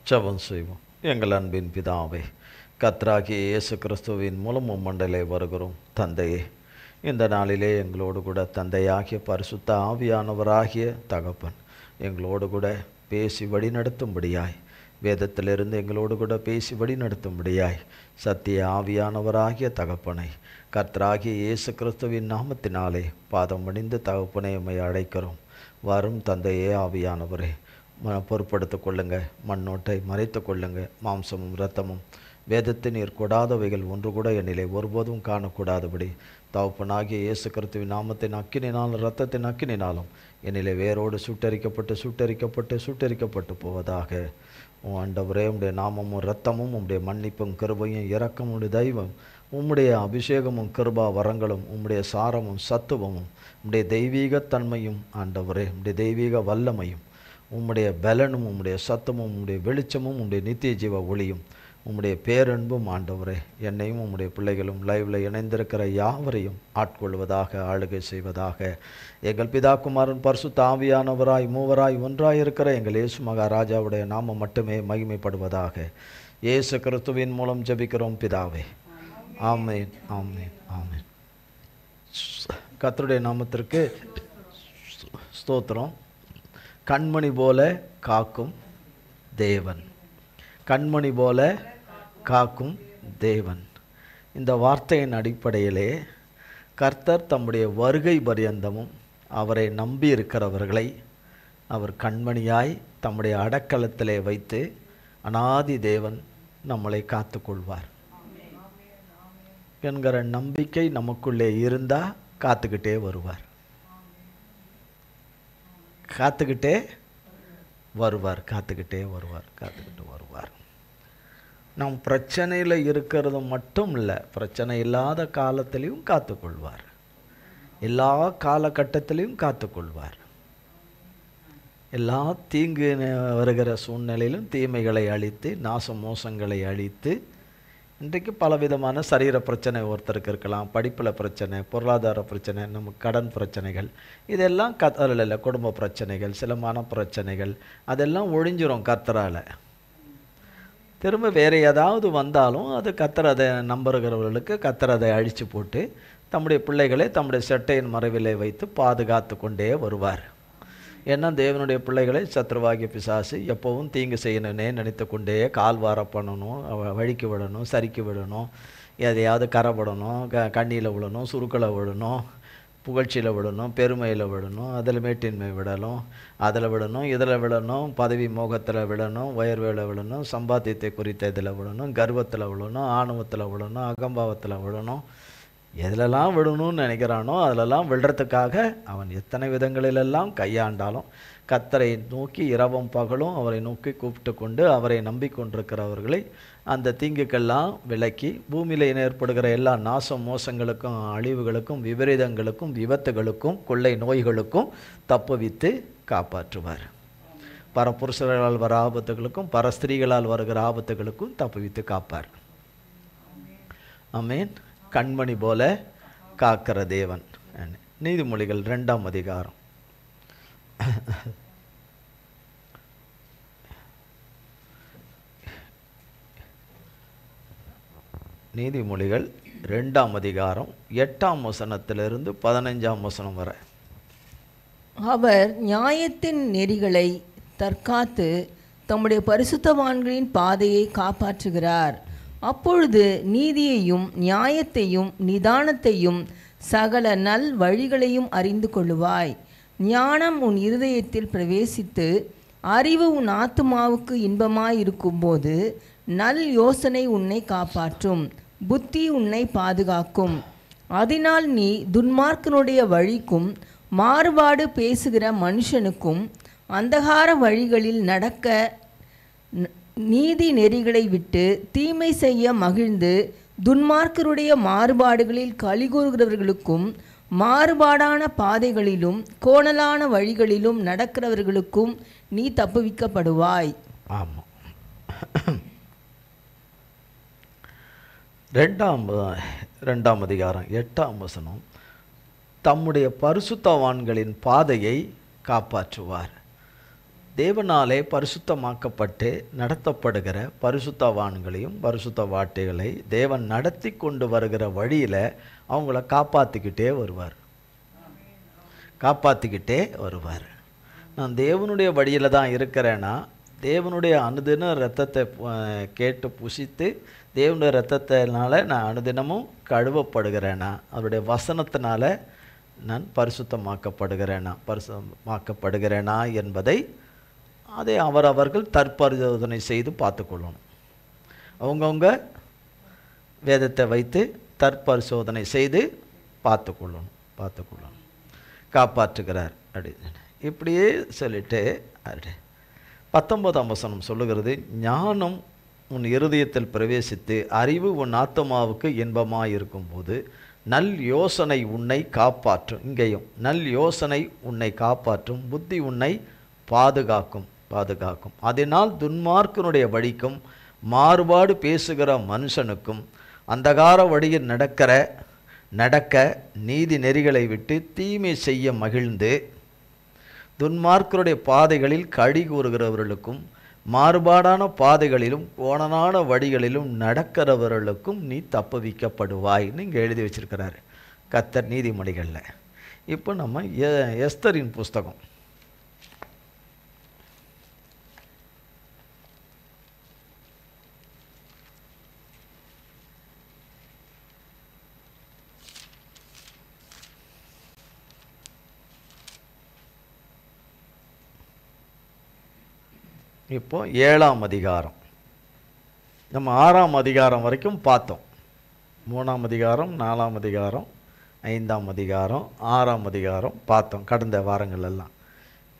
ஜெபம் செய்வோம். எங்கள் அன்பின் பிதாவே, கர்த்தராகிய இயேசு கிறிஸ்துவின் மூலம் உம்மண்டலே வருகிறோம். தந்தையே, இந்த நாளிலே எங்களோடு கூட தந்தையாகிய பரிசுத்த ஆவியானவராகிய தகப்பன் எங்களோடு கூட பேசி வழிநடத்தும்படியாய், வேதத்திலிருந்து எங்களோடு கூட பேசி வழிநடத்தும்படியாய் சத்திய ஆவியானவராகிய தகப்பனை கர்த்தராகிய இயேசு கிறிஸ்துவின் நாமத்தினாலே பாதம் பணிந்து தகப்பனை உம்மை அழைக்கிறோம். வரும் தந்தையே ஆவியானவரே, பொறுப்படுத்திக் கொள்ளுங்க. மண்ணோட்டை மறைத்து கொள்ளுங்க. மாம்சமும் இரத்தமும் வேதத்தை நீர் கொடாதவைகள் ஒன்று கூட என்னிலே ஒருபோதும் காணக்கூடாதபடி தகப்பனாகிய இயேசு கிறிஸ்துவின் நாமத்தின் அக்கினினாலும் இரத்தத்தின் அக்கினினாலும் என்னிலே வேரோடு சுட்டரிக்கப்பட்டு போவதாக. ஆண்டவரே, உம்முடைய நாமமும் இரத்தமும் உம்முடைய மன்னிப்பும் கிருபையும் இரக்கமும் உம்முடைய தெய்வம் உம்முடைய அபிஷேகமும் கிருபா வரங்களும் உம்முடைய சாரமும் சத்துவமும் உம்முடைய தெய்வீகத்தன்மையும் ஆண்டவரே, உம்முடைய தெய்வீக வல்லமையும் உம்முடைய பலனும் உம்முடைய சத்தமும் உம்முடைய வெளிச்சமும் உம்முடைய நித்திய ஜீவ ஒளியும் உம்முடைய பேரன்பும் ஆண்டவரே என்னையும் உம்முடைய பிள்ளைகளும் லைவில் இணைந்திருக்கிற யாவரையும் ஆட்கொள்வதாக, ஆளுகை செய்வதாக. எங்கள் பிதாகுமாரன் பரிசுத்த ஆவியானவராய் மூவராய் ஒன்றாயிருக்கிற எங்கள் இயேசு மகாராஜாவுடைய நாமம் மட்டுமே மகிமைப்படுவதாக. இயேசு கிறிஸ்துவின் மூலம் ஜெபிக்கிறோம் பிதாவே. ஆமென், ஆமென், ஆமென். கர்த்தருடைய நாமத்திற்கு ஸ்தோத்திரம். கண்மணி போல காக்கும் தேவன், கண்மணி போல காக்கும் தேவன். இந்த வார்த்தையின் அடிப்படையிலே கர்த்தர் தம்முடைய வருகை பரியந்தமும் அவரை நம்பி இருக்கிறவர்களை அவர் கண்மணியாய் தம்முடைய அடக்கலத்திலே வைத்து அநாதி தேவன் நம்மளை காத்து கொள்வார் என்கிற நம்பிக்கை நமக்குள்ளே இருந்தால் காத்துக்கிட்டே வருவார், காத்துக்கிட்டே வருவார். நாம் பிரச்சனையில் இருக்கிறது மட்டும் இல்லை, பிரச்சனை இல்லாத காலத்திலையும் காத்துக்கொள்வார், எல்லா காலகட்டத்திலையும் காத்துக்கொள்வார். எல்லா தீங்கு வருகிற சூழ்நிலையிலும் தீமைகளை அழித்து நாச மோசங்களை அழித்து, இன்றைக்கு பலவிதமான சரீர பிரச்சனை ஒருத்தருக்கு இருக்கலாம், படிப்பில் பிரச்சனை, பொருளாதார பிரச்சனை, நமக்கு கடன் பிரச்சனைகள், இதெல்லாம் கத்தரில் குடும்ப பிரச்சனைகள், சில மன பிரச்சனைகள், அதெல்லாம் ஒழிஞ்சிரும் கர்த்தரால். திரும்ப வேறு ஏதாவது வந்தாலும் அது கர்த்தர் அதை நம்புகிறவர்களுக்கு கர்த்தர் அதை அழித்து போட்டு தம்முடைய பிள்ளைகளை தம்முடைய செட்டையின் மறைவிலே வைத்து பாதுகாத்து கொண்டே வருவார். ஏன்னா தேவனுடைய பிள்ளைகளை சத்ருவாகிய பிசாசு எப்போவும் தீங்கு செய்யணுன்னே நினைத்து கொண்டே கால்வார பண்ணணும், வழிக்கு விடணும், சறுக்கி விடணும், எதையாவது கரைப்படணும், கண்ணியில் விடணும், சுருக்களை விடணும், புகழ்ச்சியில் விடணும், பெருமையில் விடணும், அதில் மேட்டின்மை விடணும், அதில் விடணும், இதில் விடணும், பதவி மோகத்தில் விடணும், உயர்வேல விடணும், சம்பாத்தியத்தை குறித்த இதில் விடணும், கர்வத்தில் விடணும், ஆணவத்தில் விடணும், அகம்பாவத்தில் விடணும். எதிலெல்லாம் விடணும்னு நினைக்கிறானோ அதிலெல்லாம் விடுறதுக்காக அவன் எத்தனை விதங்களிலெல்லாம் கையாண்டாலும் கர்த்தரை நோக்கி இரவும் பகலும் அவரை நோக்கி கூப்பிட்டு கொண்டு அவரை நம்பிக்கொண்டிருக்கிறவர்களை அந்த தீங்குக்கெல்லாம் விலக்கி பூமியில் ஏற்படுகிற எல்லா நாச மோசங்களுக்கும் அழிவுகளுக்கும் விபரீதங்களுக்கும் விபத்துகளுக்கும் கொள்ளை நோய்களுக்கும் தப்புவித்து காப்பாற்றுவார். பரபுருஷர்களால் வர ஆபத்துகளுக்கும் பரஸ்திரீகளால் வருகிற ஆபத்துகளுக்கும் தப்புவித்து காப்பார். ஆமென். கண்மணி போல காக்கிற தேவன். நீதிமொழிகள் 2ஆம் அதிகாரம். நீதிமொழிகள் 2ஆம் அதிகாரம் 8ஆம் வசனத்திலிருந்து 15ஆம் வசனம் வரை. அவர் நியாயத்தின் நெறிகளை தற்காத்து தம்முடைய பரிசுத்தவான்களின் பாதையை காப்பாற்றுகிறார். அப்பொழுது நீதியையும் நியாயத்தையும் நிதானத்தையும் சகல நல் வழிகளையும் அறிந்து கொள்ளுவாய். ஞானம் உன் இருதயத்தில் பிரவேசித்து அறிவு உன் ஆத்துமாவுக்கு இன்பமாயிருக்கும்போது நல் யோசனை உன்னை காப்பாற்றும், புத்தி உன்னை பாதுகாக்கும். அதனால் நீ துன்மார்க்கனுடைய வழிக்கும் மாறுபாடு பேசுகிற மனுஷனுக்கும் அந்தகார வழிகளில் நடக்க நீதி நெறிகளை விட்டு தீமை செய்ய மகிழ்ந்து துன்மார்க்கருடைய மாறுபாடுகளில் கலிகூறுகிறவர்களுக்கும் மாறுபாடான பாதைகளிலும் கோணலான வழிகளிலும் நடக்கிறவர்களுக்கும் நீ தப்புவிக்கப்படுவாய். ஆமாம். 2ஆம் அதிகாரம் 8ஆம் வசனம். தம்முடைய பரிசுத்தவான்களின் பாதையை காப்பாற்றுவார். தேவனாலே பரிசுத்தமாக்கப்பட்டு நடத்தப்படுகிற பரிசுத்தவான்களையும் பரிசுத்த வாட்டிகளை தேவன் நடத்தி கொண்டு வருகிற வழியில் அவங்கள காப்பாற்றிக்கிட்டே வருவார். நான் தேவனுடைய வழியில் தான் இருக்கிறேன்னா, தேவனுடைய அனுதின இரத்தத்தை கேட்டு புசித்து தேவனுடைய இரத்தத்தினால நான் அனுதினமும் கழுவப்படுகிறேன்னா, அவருடைய வசனத்தினால நான் பரிசுத்தமாக்கப்படுகிறேனா என்பதை அதை அவர்கள் தற்பரிசோதனை செய்து பார்த்துக்கொள்ளணும். அவங்கவுங்க வேதத்தை வைத்து தற்பரிசோதனை செய்து பார்த்துக்கொள்ளணும். காப்பாற்றுகிறார் அப்படின்னு இப்படியே சொல்லிட்டு 19ஆம் வசனம் சொல்லுகிறது, ஞானம் உன் இருதயத்தில் பிரவேசித்து அறிவு உன் ஆத்துமாவுக்கு இன்பமாக இருக்கும்போது நல் யோசனை உன்னை காப்பாற்றும். இங்கேயும் நல் யோசனை உன்னை காப்பாற்றும், புத்தி உன்னை பாதுகாக்கும். அதனால் துன்மார்க்கனுடைய வழிக்கும் மாறுபாடு பேசுகிற மனுஷனுக்கும் அந்தகார வழியில் நடக்க நீதி நெறிகளை விட்டு தீமை செய்ய மகிழ்ந்து துன்மார்க்கருடைய பாதைகளில் கடி கூறுகிறவர்களுக்கும் மாறுபாடான பாதைகளிலும் கோணனான வழிகளிலும் நடக்கிறவர்களுக்கும் நீ தப்புவிக்கப்படுவாய்ன்னு இங்கே எழுதி வச்சிருக்கிறாரு கர்த்தர் நீதிமொழிகளில். இப்போ நம்ம எஸ்தரின் புஸ்தகம் இப்போ 7ஆம் அதிகாரம். நம்ம 6ஆம் அதிகாரம் வரைக்கும் பார்த்தோம். 3ஆம் அதிகாரம், 4ஆம் அதிகாரம், 5ஆம் அதிகாரம், 6ஆம் அதிகாரம் பார்த்தோம் கடந்த வாரங்களெல்லாம்.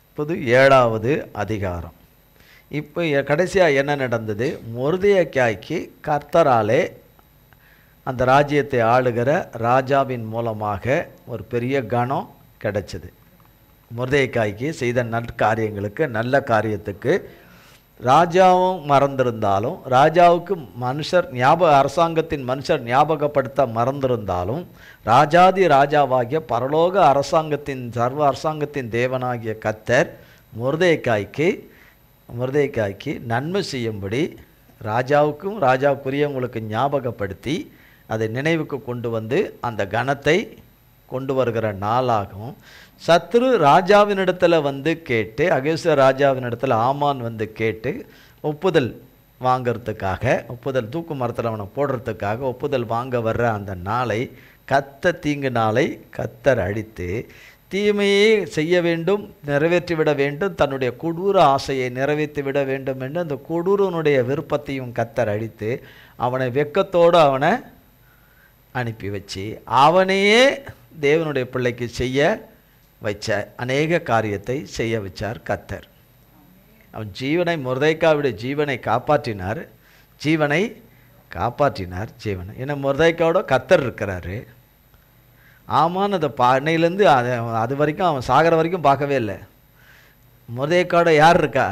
இப்போது 7வது அதிகாரம். இப்போ கடைசியாக என்ன நடந்தது? மொர்தெகாய்க்கு கர்த்தராலே அந்த ராஜ்யத்தை ஆளுகிற ராஜாவின் மூலமாக ஒரு பெரிய கணம் கிடைச்சது. மொர்தெகாய்க்கு செய்த நற்காரியங்களுக்கு, நல்ல காரியத்துக்கு ராஜாவும் மறந்திருந்தாலும், ராஜாவுக்கு அரசாங்கத்தின் மனுஷர் ஞாபகப்படுத்த மறந்திருந்தாலும், ராஜாதி ராஜாவாகிய பரலோக அரசாங்கத்தின் சர்வ அரசாங்கத்தின் தேவனாகிய கர்த்தர் மொர்தெகாய்க்கு நன்மை செய்யும்படி ராஜாவுக்கும் ராஜாவுக்குரியவங்களுக்கு ஞாபகப்படுத்தி அதை நினைவுக்கு கொண்டு வந்து அந்த கணத்தை கொண்டு வருகிற நாளாகவும், சத்ரு ராஜாவினிடத்தில் வந்து கேட்டு, அகேச ராஜாவினிடத்தில் ஆமான் வந்து கேட்டு ஒப்புதல் வாங்கிறதுக்காக, ஒப்புதல் தூக்கு மரத்தில் அவனை போடுறதுக்காக ஒப்புதல் வாங்க வர்ற அந்த நாளை, தீங்கு நாளை கர்த்தர் அழித்து தீமையை செய்ய வேண்டும், நிறைவேற்றிவிட வேண்டும், தன்னுடைய கொடூர ஆசையை நிறைவேற்றிவிட வேண்டும் என்று அந்த கொடூரனுடைய விருப்பத்தையும் கர்த்தர் அழித்து அவனை வெட்கத்தோடு அவனை அனுப்பி வச்சு அவனையே தேவனுடைய பிள்ளைக்கு செய்ய வச்ச அநேக காரியத்தை செய்ய வச்சார் கர்த்தர். அவன் மொர்தெகாயுடைய ஜீவனை காப்பாற்றினார். ஏன்னா மொர்தெகாயோட கர்த்தர் இருக்கிறாரு. ஆமான்னு அந்த அன்னையிலேருந்து அது வரைக்கும் அவன் சாகிற வரைக்கும் பார்க்கவே இல்லை. மொர்தெகாயோட யார் இருக்கா?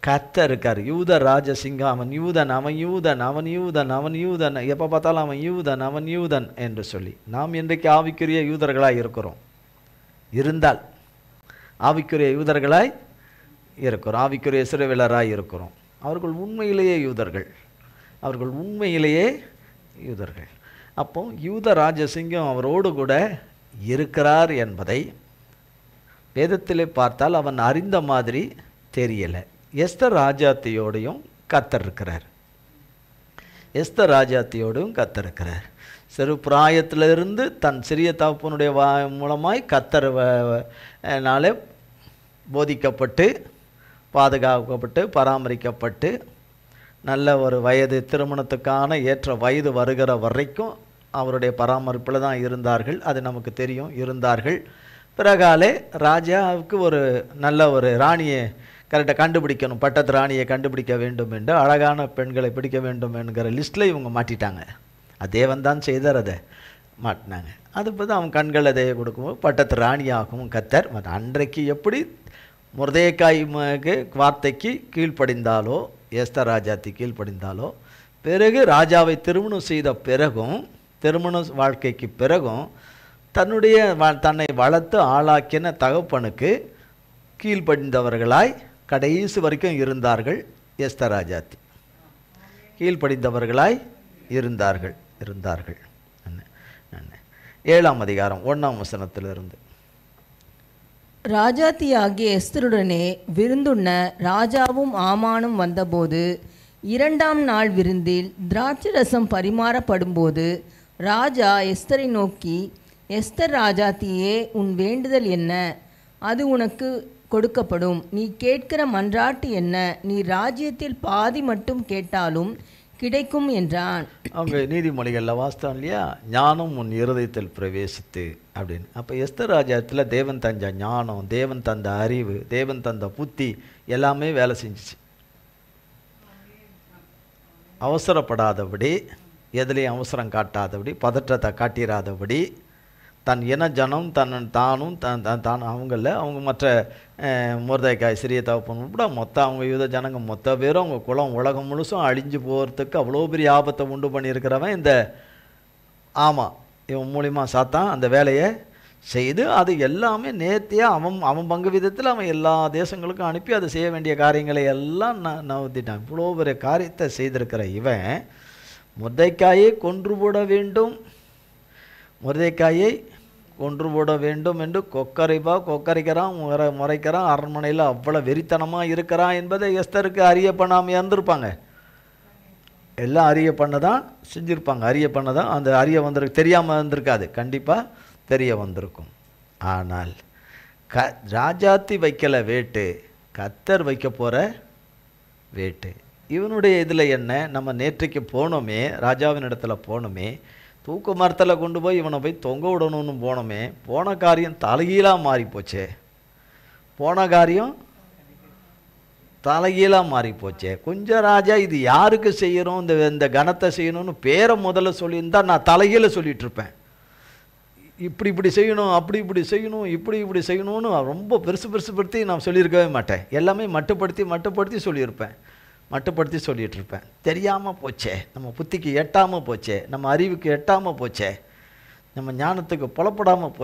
கர்த்தர் இருக்கார். யூத ராஜசிங்கம், அவன் யூதன், எப்போ பார்த்தாலும் அவன் யூதன் என்று சொல்லி நாம் இன்றைக்கு ஆவிக்குரிய யூதர்களாய் இருக்கிறோம். இருந்தால் ஆவிக்குரிய யூதர்களாய் இருக்கிறோம், ஆவிக்குரிய இஸ்ரவேலராய் இருக்கிறோம். அவர்கள் உண்மையிலேயே யூதர்கள். அப்போ யூத ராஜசிங்கம் அவரோடு கூட இருக்கிறார் என்பதை வேதத்திலே பார்த்தால் அவன் அறிந்த மாதிரி தெரியலை. எஸ்தர் ராஜாத்தியோடையும் கர்த்தர் இருக்கிறார். சிறு பிராயத்திலிருந்து தன் சிறிய தகப்பனுடைய மூலமாய் கர்த்தர்னாலே போதிக்கப்பட்டு பாதுகாக்கப்பட்டு பராமரிக்கப்பட்டு நல்ல ஒரு வயது, திருமணத்துக்கான ஏற்ற வயது வருகிற வரைக்கும் அவருடைய பராமரிப்பில் தான் இருந்தார்கள். அது நமக்கு தெரியும், இருந்தார்கள். பிறகாலே ராஜாவுக்கு ஒரு நல்ல ஒரு ராணியை கரெக்டாக கண்டுபிடிக்கணும், பட்டத்து ராணியை கண்டுபிடிக்க வேண்டும் என்று, அழகான பெண்களை பிடிக்க வேண்டும் என்கிற லிஸ்ட்டில் இவங்க மாட்டிட்டாங்க. தேவன் தான் செய்தார், அதை மாட்டினாங்க. அது போது அவன் கண்கள் அதை கொடுக்கும்போது பட்டத்து ராணியாகவும் கர்த்தர். அன்றைக்கு எப்படி மொர்தெகாய் வார்த்தைக்கு கீழ்ப்படிந்தாலோ, எஸ்தர் ராஜாத்தி கீழ்ப்படிந்தாலோ, பிறகு ராஜாவை திருமணம் செய்த பிறகும், திருமண வாழ்க்கைக்கு பிறகும் தன்னை வளர்த்து ஆளாக்கின தகப்பனுக்கு கீழ்ப்படிந்தவர்களாய் கடைசி வரைக்கும் இருந்தார்கள் எஸ்தர் ராஜாத்தி. கீழ்ப்படிந்தவர்களாய் இருந்தார்கள். 7ஆம் அதிகாரம் 1ஆம் வசனத்திலிருந்து. ராஜாத்தியாகிய எஸ்தருடனே விருந்துண்ண ராஜாவும் ஆமானும் வந்தபோது 2ஆம் நாள் விருந்தில் திராட்சரசம் பரிமாறப்படும்போது ராஜா எஸ்தரை நோக்கி, எஸ்தர் ராஜாத்தியே, உன் வேண்டுதல் என்ன? அது உனக்கு கொடுக்கப்படும். நீ கேட்கிற மன்றாட்டு என்ன? நீ ராஜ்யத்தில் பாதி மட்டும் கேட்டாலும் கிடைக்கும் என்றான். அவங்க நீதிமொழிகளில் வாஸ்தவம் இல்லையா, ஞானம் உன் இருதயத்தில் பிரவேசித்து அப்படின்னு. அப்போ எஸ்தர் ராஜ்யத்தில் தேவன் தந்த ஞானம், தேவன் தந்த அறிவு, தேவன் தந்த புத்தி எல்லாமே வேலை செஞ்சிச்சு. அவசரப்படாதபடி, எதுலேயும் அவசரம் காட்டாதபடி, பதற்றத்தை காட்டிடாதபடி, தன் இன ஜனம் தானும் அவங்கள அவங்க மற்ற மொர்தெகாய் சிறிய தகப்பன் உட்பட மொத்தம் அவங்க யூத ஜனங்க மொத்த பேரும் அவங்க குலம் உலகம் முழுசும் அழிஞ்சு போகிறதுக்கு அவ்வளோ பெரிய ஆபத்தை உண்டு பண்ணியிருக்கிறவன் இந்த இவன் மூலிமா சாத்தான் அந்த வேலையை செய்து அது எல்லாமே நேர்த்தியாக அவன் பங்கு விதத்தில் அவன் எல்லா தேசங்களுக்கும் அனுப்பி அதை செய்ய வேண்டிய காரியங்களை எல்லாம் நவுத்திட்டான். இவ்வளோ பெரிய காரியத்தை செய்திருக்கிற இவன் மொர்தெகாயை கொன்று போட வேண்டும், மொர்தெகாயை கொன்று போட வேண்டும் என்று கொக்கரிக்கிறான், முறைக்கிறான். அரண்மனையில் அவ்வளோ வெறித்தனமாக இருக்கிறான் என்பதை எஸ்தருக்கு அறிய பண்ணாமல் இருந்திருப்பாங்க. எல்லாம் அறிய பண்ண தான் செஞ்சுருப்பாங்க. அறிய பண்ண தான் அந்த அறிய வந்திருக்கு, தெரியாமல் இருந்திருக்காது, கண்டிப்பாக தெரிய வந்திருக்கும். ஆனால் ராஜாத்தி வைக்கலை வேட்டு, கர்த்தர் வைக்க போகிற வேட்டு. இவனுடைய இதில் என்ன, நம்ம நேற்றைக்கு போனோமே, ராஜாவின் இடத்துல போனோமே, தூக்கு மரத்தில் கொண்டு போய் இவனை போய் தொங்க விடணும்னு போனோமே, போன காரியம் தலைகீழாக மாறிப்போச்சே, போன காரியம் தலைகீழாக மாறிப்போச்சே. கொஞ்சம் ராஜா இது யாருக்கு செய்யணும், இந்த கணத்தை செய்யணும்னு பேரை முதல்ல சொல்லியிருந்தா நான் தலைகீழ சொல்லிகிட்ருப்பேன். இப்படி செய்யணும், இப்படி செய்யணும், இப்படி செய்யணும்னு ரொம்ப பெருசுப்படுத்தி நான் சொல்லியிருக்கவே மாட்டேன். எல்லாமே மட்டுப்படுத்தி சொல்லியிருப்பேன், மட்டுப்படுத்தி சொல்லிகிட்டு இருப்பேன். தெரியாமல் போச்சே, நம்ம புத்திக்கு எட்டாமல் போச்சே, நம்ம அறிவுக்கு எட்டாமல் போச்சே, நம்ம ஞானத்துக்கு புலப்படாமல்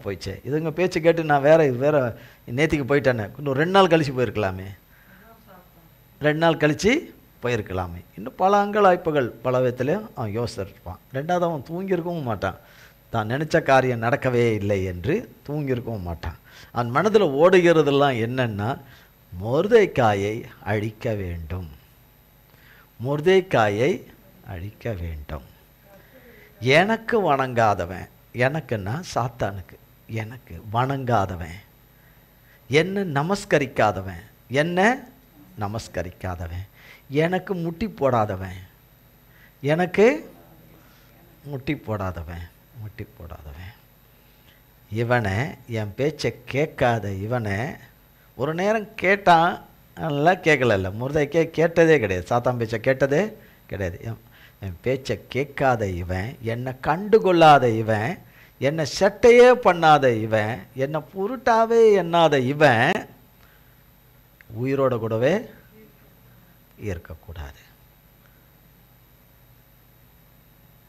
போச்சே. இதுங்க பேச்சு கேட்டு நான் வேறு நேற்றுக்கு போயிட்டேனே, இன்னும் 2 நாள் கழித்து போயிருக்கலாமே, 2 நாள் கழித்து போயிருக்கலாமே. இன்னும் பல அங்கலாய்ப்புகள் பல விதத்துலேயும் அவன் யோசிச்சிருப்பான். 2வது அவன் தூங்கியிருக்கவும் மாட்டான், தான் நினச்ச காரியம் நடக்கவே இல்லை என்று தூங்கியிருக்கவும் மாட்டான். அவன் மனதில் ஓடுகிறதெல்லாம் என்னென்னா, மொர்தெகாயை அழிக்க வேண்டும், மொர்தெகாயை அழிக்க வேண்டும். எனக்கு வணங்காதவன், எனக்குன்னா சாத்தானுக்கு, எனக்கு வணங்காதவன், என்ன நமஸ்கரிக்காதவன், எனக்கு முட்டி போடாதவன், இவனை, என் பேச்சை கேட்காத இவனை, ஒரு நேரம் கேட்டான், நல்லா கேட்கல. மொர்தெகாய் கேட்டதே கிடையாது, சாத்தான் பேச்சை கேட்டதே கிடையாது. என் பேச்சை கேட்காத இவன், என்னை கண்டுகொள்ளாத இவன், என்னை சட்டையே பண்ணாத இவன், என்னை பொருட்டாவே எண்ணாத இவன் உயிரோட கூடவே இருக்கக்கூடாது.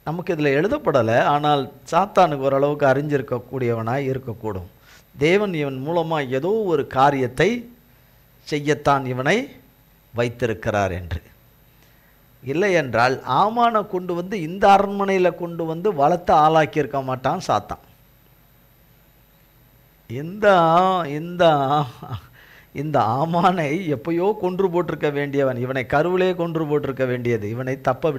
நமக்கு இதில் எழுதப்படலை, ஆனால் சாத்தானுக்கு ஓரளவுக்கு அறிஞ்சிருக்கக்கூடியவனாய் இருக்கக்கூடும். தேவன் இவன் மூலமாக ஏதோ ஒரு காரியத்தை செய்யத்தான் இவனை வைத்திருக்கிறார் என்று. இல்லை என்றால் ஆமானை கொண்டு வந்து இந்த அரண்மனையில் கொண்டு வந்து வளர்த்து ஆளாக்கியிருக்க மாட்டான் சாத்தான். இந்த ஆமானை எப்பயோ கொன்று போட்டிருக்க வேண்டியவன், இவனை கருவிலே கொன்று போட்டிருக்க வேண்டியது, இவனை தப்ப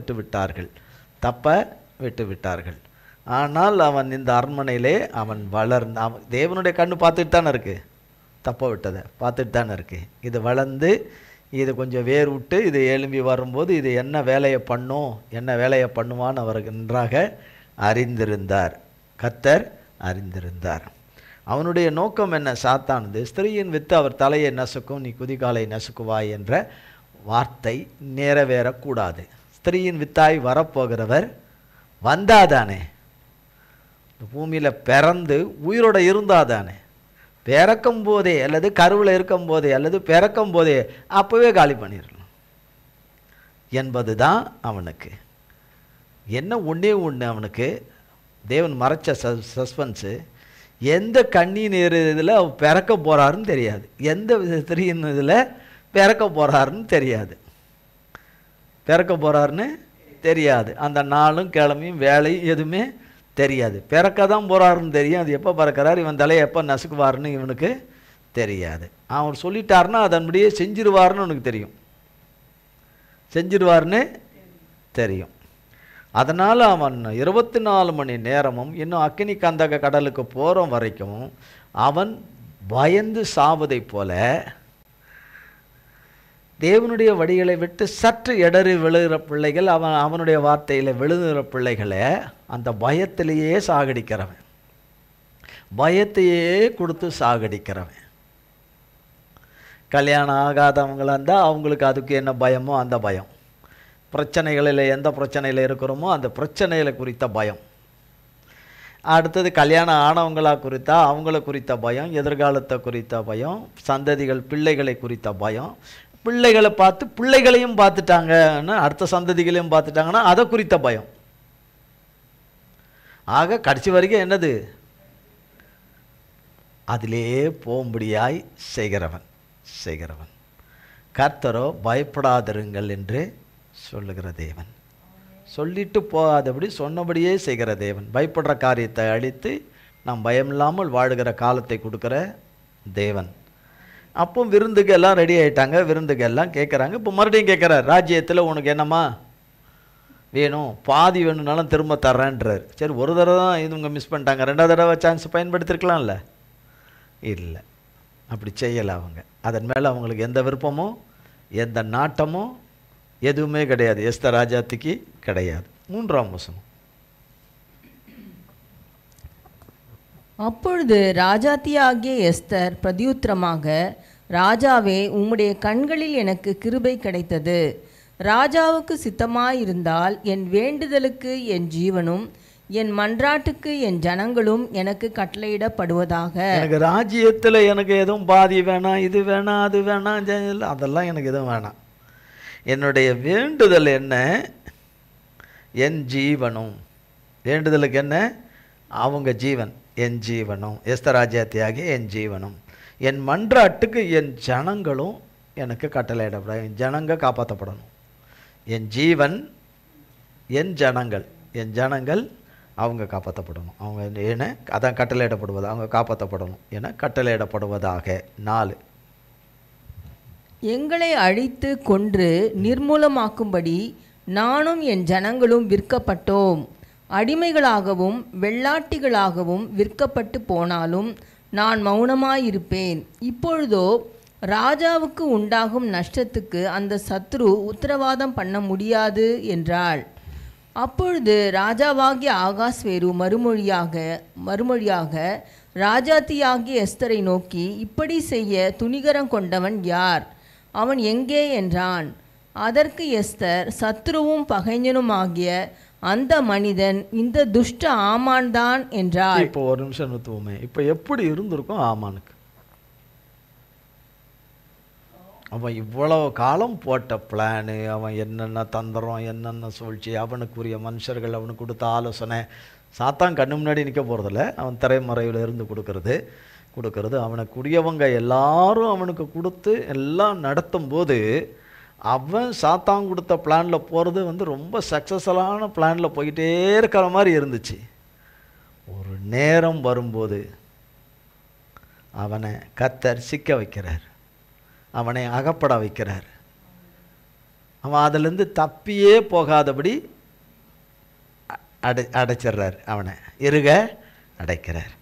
விட்டு விட்டார்கள். ஆனால் அவன் இந்த அரண்மனையிலே அவன் அவன் தேவனுடைய கண்ணு பார்த்துட்டு தானே இருக்குது, தப்ப விட்டதை பார்த்துட்டு தானே இருக்குது. இது வளர்ந்து இது கொஞ்சம் வேர் விட்டு இது எழும்பி வரும்போது இது என்ன வேலையை பண்ணுவான்னு அவர் நன்றாக அறிந்திருந்தார், கர்த்தர் அறிந்திருந்தார். அவனுடைய நோக்கம் என்ன, சாத்தானது ஸ்திரீயின் வித்து அவர் தலையை நசுக்கும், நீ குதிகாலை நசுக்குவாய் என்ற வார்த்தை நிறைவேறக்கூடாது. ஸ்திரீயின் வித்தாய் வரப்போகிறவர் வந்தாதானே, பூமியில் பிறந்து உயிரோட இருந்தாதானே, பிறக்கும் போதே அல்லது கருவில் இருக்கும் போதே அல்லது பிறக்கும் போதே அப்போவே காலி பண்ணிடலாம் என்பது தான் அவனுக்கு என்ன ஒன்றே அவனுக்கு தேவன் மறைச்ச சஸ்பென்ஸு. எந்த கண்ணியின் இதில் அவர் பிறக்க போகிறாருன்னு தெரியாது, எந்த ஸ்திரீயின் இதில் பிறக்க போகிறாருன்னு தெரியாது, பிறக்க போகிறாருன்னு தெரியாது. அந்த நாளும் கிழமையும் வேலையும் எதுவுமே தெரியாது. பிறக்க தான் போகிறாருன்னு தெரியும், அது எப்போ பிறக்கிறார், இவன் தலையை எப்போ நசுக்குவார்னு இவனுக்கு தெரியாது. அவர் சொல்லிட்டாருன்னா அதன்படியே செஞ்சிருவார்னு உனக்கு தெரியும், செஞ்சிருவார்னு தெரியும். அதனால் அவன் 24 மணி நேரமும் இன்னும் அக்கினி கந்தக கடலுக்கு போகிற வரைக்கும் அவன் பயந்து சாவதை போல தேவனுடைய வழிகளை விட்டு சற்று இடறி விழுகிற பிள்ளைகள், அவனுடைய வார்த்தையில் விழுகிற பிள்ளைகளை அந்த பயத்திலேயே சாகடிக்கிறவன், பயத்தையே கொடுத்து சாகடிக்கிறவன். கல்யாணம் ஆகாதவங்களாக இருந்தால் அவங்களுக்கு அதுக்கு என்ன பயமோ அந்த பயம், பிரச்சனைகளில் எந்த பிரச்சனையில் இருக்கிறோமோ அந்த பிரச்சனைகளை குறித்த பயம். அடுத்தது கல்யாணம் ஆனவங்களாக குறித்தா அவங்கள குறித்த பயம், எதிர்காலத்தை குறித்த பயம், சந்ததிகள் பிள்ளைகளை குறித்த பயம், பிள்ளைகளை பார்த்து பிள்ளைகளையும் பார்த்துட்டாங்கன்னா அடுத்த சந்ததிகளையும் பார்த்துட்டாங்கன்னா அதை குறித்த பயம். ஆக கடைசி வரைக்கும் என்னது, அதிலே போகும்படியாய் செய்கிறவன். கர்த்தரோ பயப்படாதிருங்கள் என்று சொல்லுகிற தேவன், சொல்லிட்டு போகாதபடி சொன்னபடியே செய்கிற தேவன், பயப்படுற காரியத்தை அழித்து நாம் பயமில்லாமல் வாழுகிற காலத்தை கொடுக்குற தேவன். அப்போ விருந்துக்கு எல்லாம் ரெடி ஆகிட்டாங்க, விருந்துக்கு எல்லாம் கேட்குறாங்க. இப்போ மறுபடியும் கேட்குறார், ராஜ்யத்தில் உனக்கு என்னம்மா வேணும், பாதி வேணும்னாலும் திரும்ப தர்றேன்றார். சரி, ஒரு தடவை தான் இவங்க மிஸ் பண்ணிட்டாங்க, 2வது தடவை சான்ஸ் பயன்படுத்திருக்கலாம்ல, இல்லை அப்படி செய்யலை. அவங்க அதன் மேலே அவங்களுக்கு எந்த விருப்பமோ எந்த நாட்டமோ எதுவுமே கிடையாது, எஸ்தர் ராஜாத்திக்கு கிடையாது. 3ஆம் வசனம். அப்பொழுது ராஜாத்தியாகிய எஸ்தர் பிரதியுத்தரமாக, ராஜாவே, உம்முடைய கண்களில் எனக்கு கிருபை கிடைத்தது. ராஜாவுக்கு சித்தமாயிருந்தால் என் வேண்டுதலுக்கு என் ஜீவனும் என் மன்றாட்டுக்கு என் ஜனங்களும் எனக்கு கட்டளையிடப்படுவதாக. எனக்கு ராஜ்யத்தில் எனக்கு எதுவும் பாதி வேணாம், இது வேணாம், அது வேணாம், அதெல்லாம் எனக்கு எதுவும் வேணாம். என்னுடைய வேண்டுதல் என்ன, என் ஜீவனும். வேண்டுதலுக்கு என்ன, அவங்க ஜீவன், என் ஜீவனும், எஸ்தர் ராஜ்யாத்தியாகி என் ஜீவனும், என் மன்றாட்டுக்கு என் ஜனங்களும் எனக்கு கட்டளையிடப்படும். என் ஜனங்க காப்பாற்றப்படணும். என் ஜீவன், என் ஜனங்கள் அவங்க காப்பாற்றப்படணும். அவங்க என அதான் கட்டளையிடப்படுவது, அவங்க காப்பாற்றப்படணும் என கட்டளையிடப்படுவதாக. 4, எங்களை அழித்து கொன்று நிர்மூலமாக்கும்படி நானும் என் ஜனங்களும் விற்கப்பட்டோம். அடிமைகளாகவும் வெள்ளாட்டிகளாகவும் விற்கப்பட்டு போனாலும் நான் மௌனமாயிருப்பேன். இப்பொழுதோ ராஜாவுக்கு உண்டாகும் நஷ்டத்துக்கு அந்த சத்ரு உத்தரவாதம் பண்ண முடியாது என்றாள். அப்பொழுது ராஜாவாகிய ஆகாஸ்வேரு மறுமொழியாக ராஜாத்தியாகிய எஸ்தரை நோக்கி, இப்படி செய்ய துணிகரம் கொண்டவன் யார், அவன் எங்கே என்றான். அதற்கு எஸ்தர், சத்ருவும் பகைஞனுமாகிய அந்த மனிதன் இந்த துஷ்ட ஆமான் தான் என்றாள். இப்போ ஒரு நிமிஷம் நிறுத்துவோமே. இப்போ எப்படி இருந்திருக்கும் ஆமானுக்கு? அவன் இவ்வளவு காலம் போட்ட பிளானு, அவன் என்னென்ன தந்திரம், என்னென்ன சூழ்ச்சி, அவனுக்குரிய மனுஷர்கள், அவனுக்கு கொடுத்த ஆலோசனை, சாத்தான் கண்ணு முன்னாடி நிற்க போகிறதில்ல, அவன் திரைமறைவில் இருந்து கொடுக்கறது அவனுக்குரியவங்க எல்லாரும் அவனுக்கு கொடுத்து எல்லாம் நடத்தும் போது அவன் சாத்தான் கொடுத்த பிளானில் போகிறது ரொம்ப சக்ஸஸ்ஃபுல்லான பிளானில் போயிட்டே இருக்கிற மாதிரி இருந்துச்சு. ஒரு நேரம் வரும்போது அவனை கர்த்தர் சிக்க வைக்கிறார், அவனை அகப்பட வைக்கிறார். அவன் அதிலிருந்து தப்பியே போகாதபடி அடைச்சிடுறார், அவனை அடைக்கிறார்.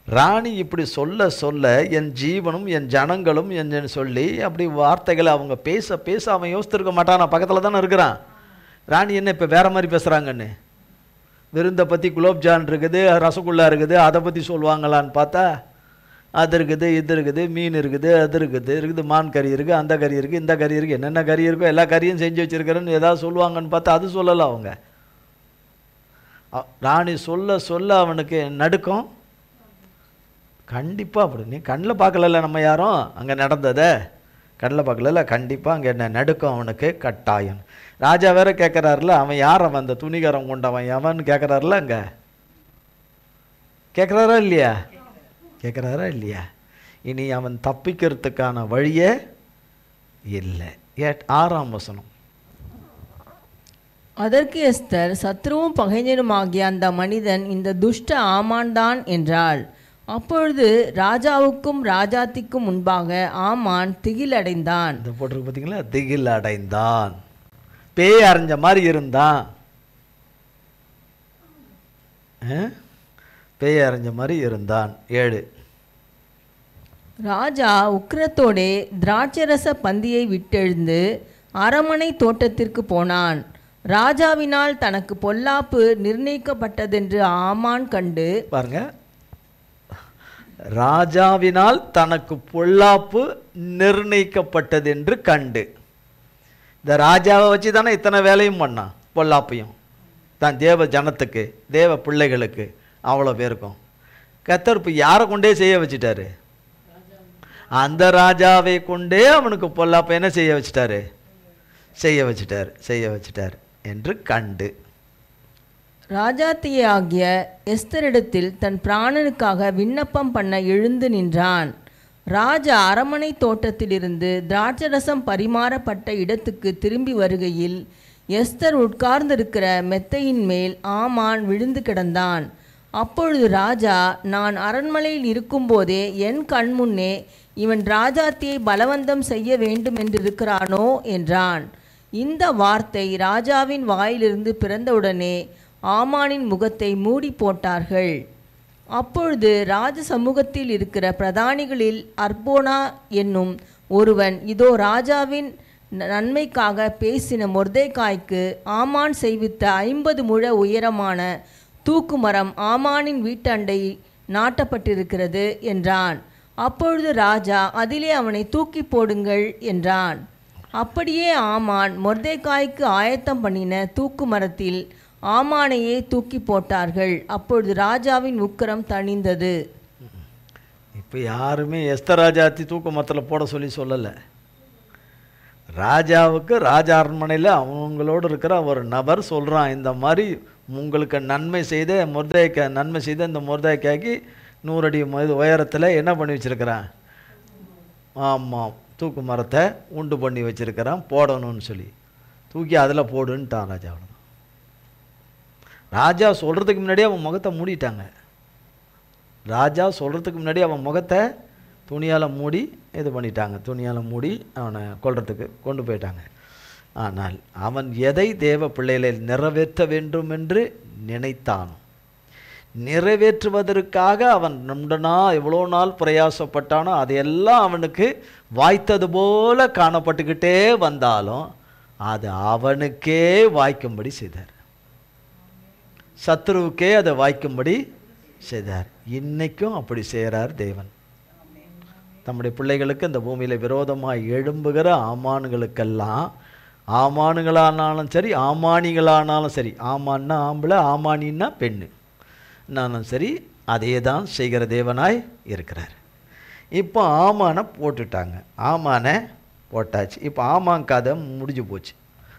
ராணி இப்படி சொல்ல சொல்ல என் ஜீவனும் என் ஜனங்களும் என்று சொல்லி அப்படி வார்த்தைகளை அவங்க பேச அவன் யோசித்திருக்க மாட்டான். நான் பக்கத்தில் தானே இருக்கிறான். ராணி என்ன இப்போ வேறு மாதிரி பேசுகிறாங்கன்னு, விருந்தை பற்றி குலோப்ஜான் இருக்குது, ரசகுல்லா இருக்குது, அதை பற்றி சொல்லுவாங்களான்னு பார்த்தா அது இருக்குது, இது இருக்குது, மீன் இருக்குது, அது இருக்குது, மான் கறி இருக்குது, அந்த கறி இருக்குது, இந்த கறி இருக்குது, என்னென்ன கறி இருக்கோ எல்லா கறியும் செஞ்சு வச்சுருக்கிறேன்னு ஏதாவது சொல்லுவாங்கன்னு பார்த்தா அது சொல்லலை அவங்க. ராணி சொல்ல சொல்ல அவனுக்கு நடுக்கம். கண்டிப்பாக அப்படி நீ கண்ணில் பார்க்கல, நம்ம யாரும் அங்கே நடந்ததை கண்ணில் பார்க்கல, கண்டிப்பாக அங்கே என்ன நடுக்கம் அவனுக்கு கட்டாயம். ராஜா வேற கேட்குறாருல, அவன் யார், அவன் அந்த துணிகரம் கொண்டவன் எவன் கேட்குறாருல, அங்கே கேட்குறாரா இல்லையா? கேட்குறாரா இல்லையா? இனி அவன் தப்பிக்கிறதுக்கான வழியே இல்லை. 6ஆம் வசனம். அதற்கு எஸ்தர், சத்ருவும் பகைஞனுமாகிய அந்த மனிதன் இந்த துஷ்ட ஆமான்தான் என்றாள். அப்பொழுது ராஜாவுக்கும் ராஜாத்திக்கும் முன்பாக ஆமான் திகிலடைந்தான். இந்த போட்டிருக்கு பார்த்தீங்களா? திகில் அடைந்தான். பேய் அரைஞ்ச மாதிரி இருந்தான். பேய் அரைஞ்ச மாதிரி இருந்தான். 7. ராஜா உக்கிரத்தோடே திராட்சரச பந்தியை விட்டெழுந்து அரமனை தோட்டத்திற்கு போனான். ராஜாவினால் தனக்கு பொல்லாப்பு நிர்ணயிக்கப்பட்டதென்று ஆமான் கண்டு, பாருங்க, ராஜாவினால் தனக்கு பொல்லாப்பு நிர்ணயிக்கப்பட்டது என்று கண்டு. இந்த ராஜாவை வச்சு தானே இத்தனை வேலையும் பண்ணான், பொல்லாப்பையும் தான் தேவ ஜனத்துக்கு, தேவ பிள்ளைகளுக்கு, அவ்வளோ பேருக்கும். கர்த்தர் இப்போ யாரை கொண்டே செய்ய வச்சுட்டாரு? அந்த ராஜாவை கொண்டே அவனுக்கு பொல்லாப்பை என்ன செய்ய வச்சுட்டாரு? செய்ய வச்சுட்டார் என்று கண்டு. ராஜாத்தியாகிய எஸ்தரிடத்தில் தன் பிராணனுக்காக விண்ணப்பம் பண்ண எழுந்து நின்றான். ராஜா அரமனை தோட்டத்திலிருந்து திராட்சரசம் பரிமாறப்பட்ட இடத்துக்கு திரும்பி வருகையில் எஸ்தர் உட்கார்ந்திருக்கிற மெத்தையின் மேல் ஆமான் விழுந்து கிடந்தான். அப்பொழுது ராஜா, நான் அரண்மனையில் இருக்கும்போதே என் கண்முன்னே இவன் ராஜாத்தியை பலவந்தம் செய்ய வேண்டும் என்றிருக்கிறானோ என்றான். இந்த வார்த்தை ராஜாவின் வாயிலிருந்து பிறந்தவுடனே ஆமானின் முகத்தை மூடி போட்டார்கள். அப்பொழுது ராஜ சமூகத்தில் இருக்கிற பிரதானிகளில் அர்போனா என்னும் ஒருவன், இதோ ராஜாவின் நன்மைக்காக பேசின மொர்தெகாய்க்கு ஆமான் செய்வித்த 50 முழ உயரமான தூக்குமரம் ஆமானின் வீட்டண்டை நாட்டப்பட்டிருக்கிறது என்றான். அப்பொழுது ராஜா, அதிலே அவனை தூக்கி போடுங்கள் என்றான். அப்படியே ஆமான் மொர்தெகாய்க்கு ஆயத்தம் பண்ணின தூக்கு மரத்தில் ஆமானையே தூக்கி போட்டார்கள். அப்பொழுது ராஜாவின் உக்கிரம் தணிந்தது. இப்போ யாருமே எஸ்தர் ராஜாத்தி தூக்கு மரத்தில் போட சொல்லலை. ராஜாவுக்கு ராஜா அரண்மனையில் அவங்களோடு இருக்கிற ஒரு நபர் சொல்கிறான், இந்த மாதிரி உங்களுக்கு நன்மை செய்த இந்த மொர்தெகாய்க்கு 100 அடி உயரத்தில் என்ன பண்ணி வச்சுருக்கிறான்? ஆமாம், தூக்கு மரத்தை உண்டு பண்ணி வச்சுருக்கிறான், போடணும்னு சொல்லி தூக்கி அதில் போடுன்ட்டான் ராஜா. ராஜா சொல்கிறதுக்கு முன்னாடியே அவன் முகத்தை மூடிட்டாங்க. ராஜா சொல்கிறதுக்கு முன்னாடி அவன் முகத்தை துணியால் மூடி இது பண்ணிட்டாங்க. துணியால் மூடி அவனை கொல்றதுக்கு கொண்டு போயிட்டாங்க. ஆனால் அவன் எதை தேவ பிள்ளைகளை நிறைவேற்ற வேண்டும் என்று நினைத்தானோ, நிறைவேற்றுவதற்காக அவன் எவ்வளோ நாள் பிரயாசப்பட்டானோ அதையெல்லாம் அவனுக்கு வாய்த்தது போல காணப்பட்டுக்கிட்டே வந்தாலும் அது அவனுக்கே வாய்க்கும்படி செய்தார். சத்ருவுக்கே அதை வாய்க்கும்படி செய்தார். இன்னைக்கும் அப்படி செய்கிறார் தேவன். தம்முடைய பிள்ளைகளுக்கு இந்த பூமியில் விரோதமாக எழும்புகிற ஆமான்களுக்கெல்லாம், ஆமானுங்களானாலும் சரி ஆமானிகளானாலும் சரி, ஆமான்னா ஆம்பளை ஆமானின்னா பெண்ணு நானும் சரி, அதே தான் செய்கிற தேவனாய் இருக்கிறார். இப்போ ஆமானை போட்டுட்டாங்க. ஆமானை போட்டாச்சு. இப்போ ஆமான் கதை முடிஞ்சு போச்சு.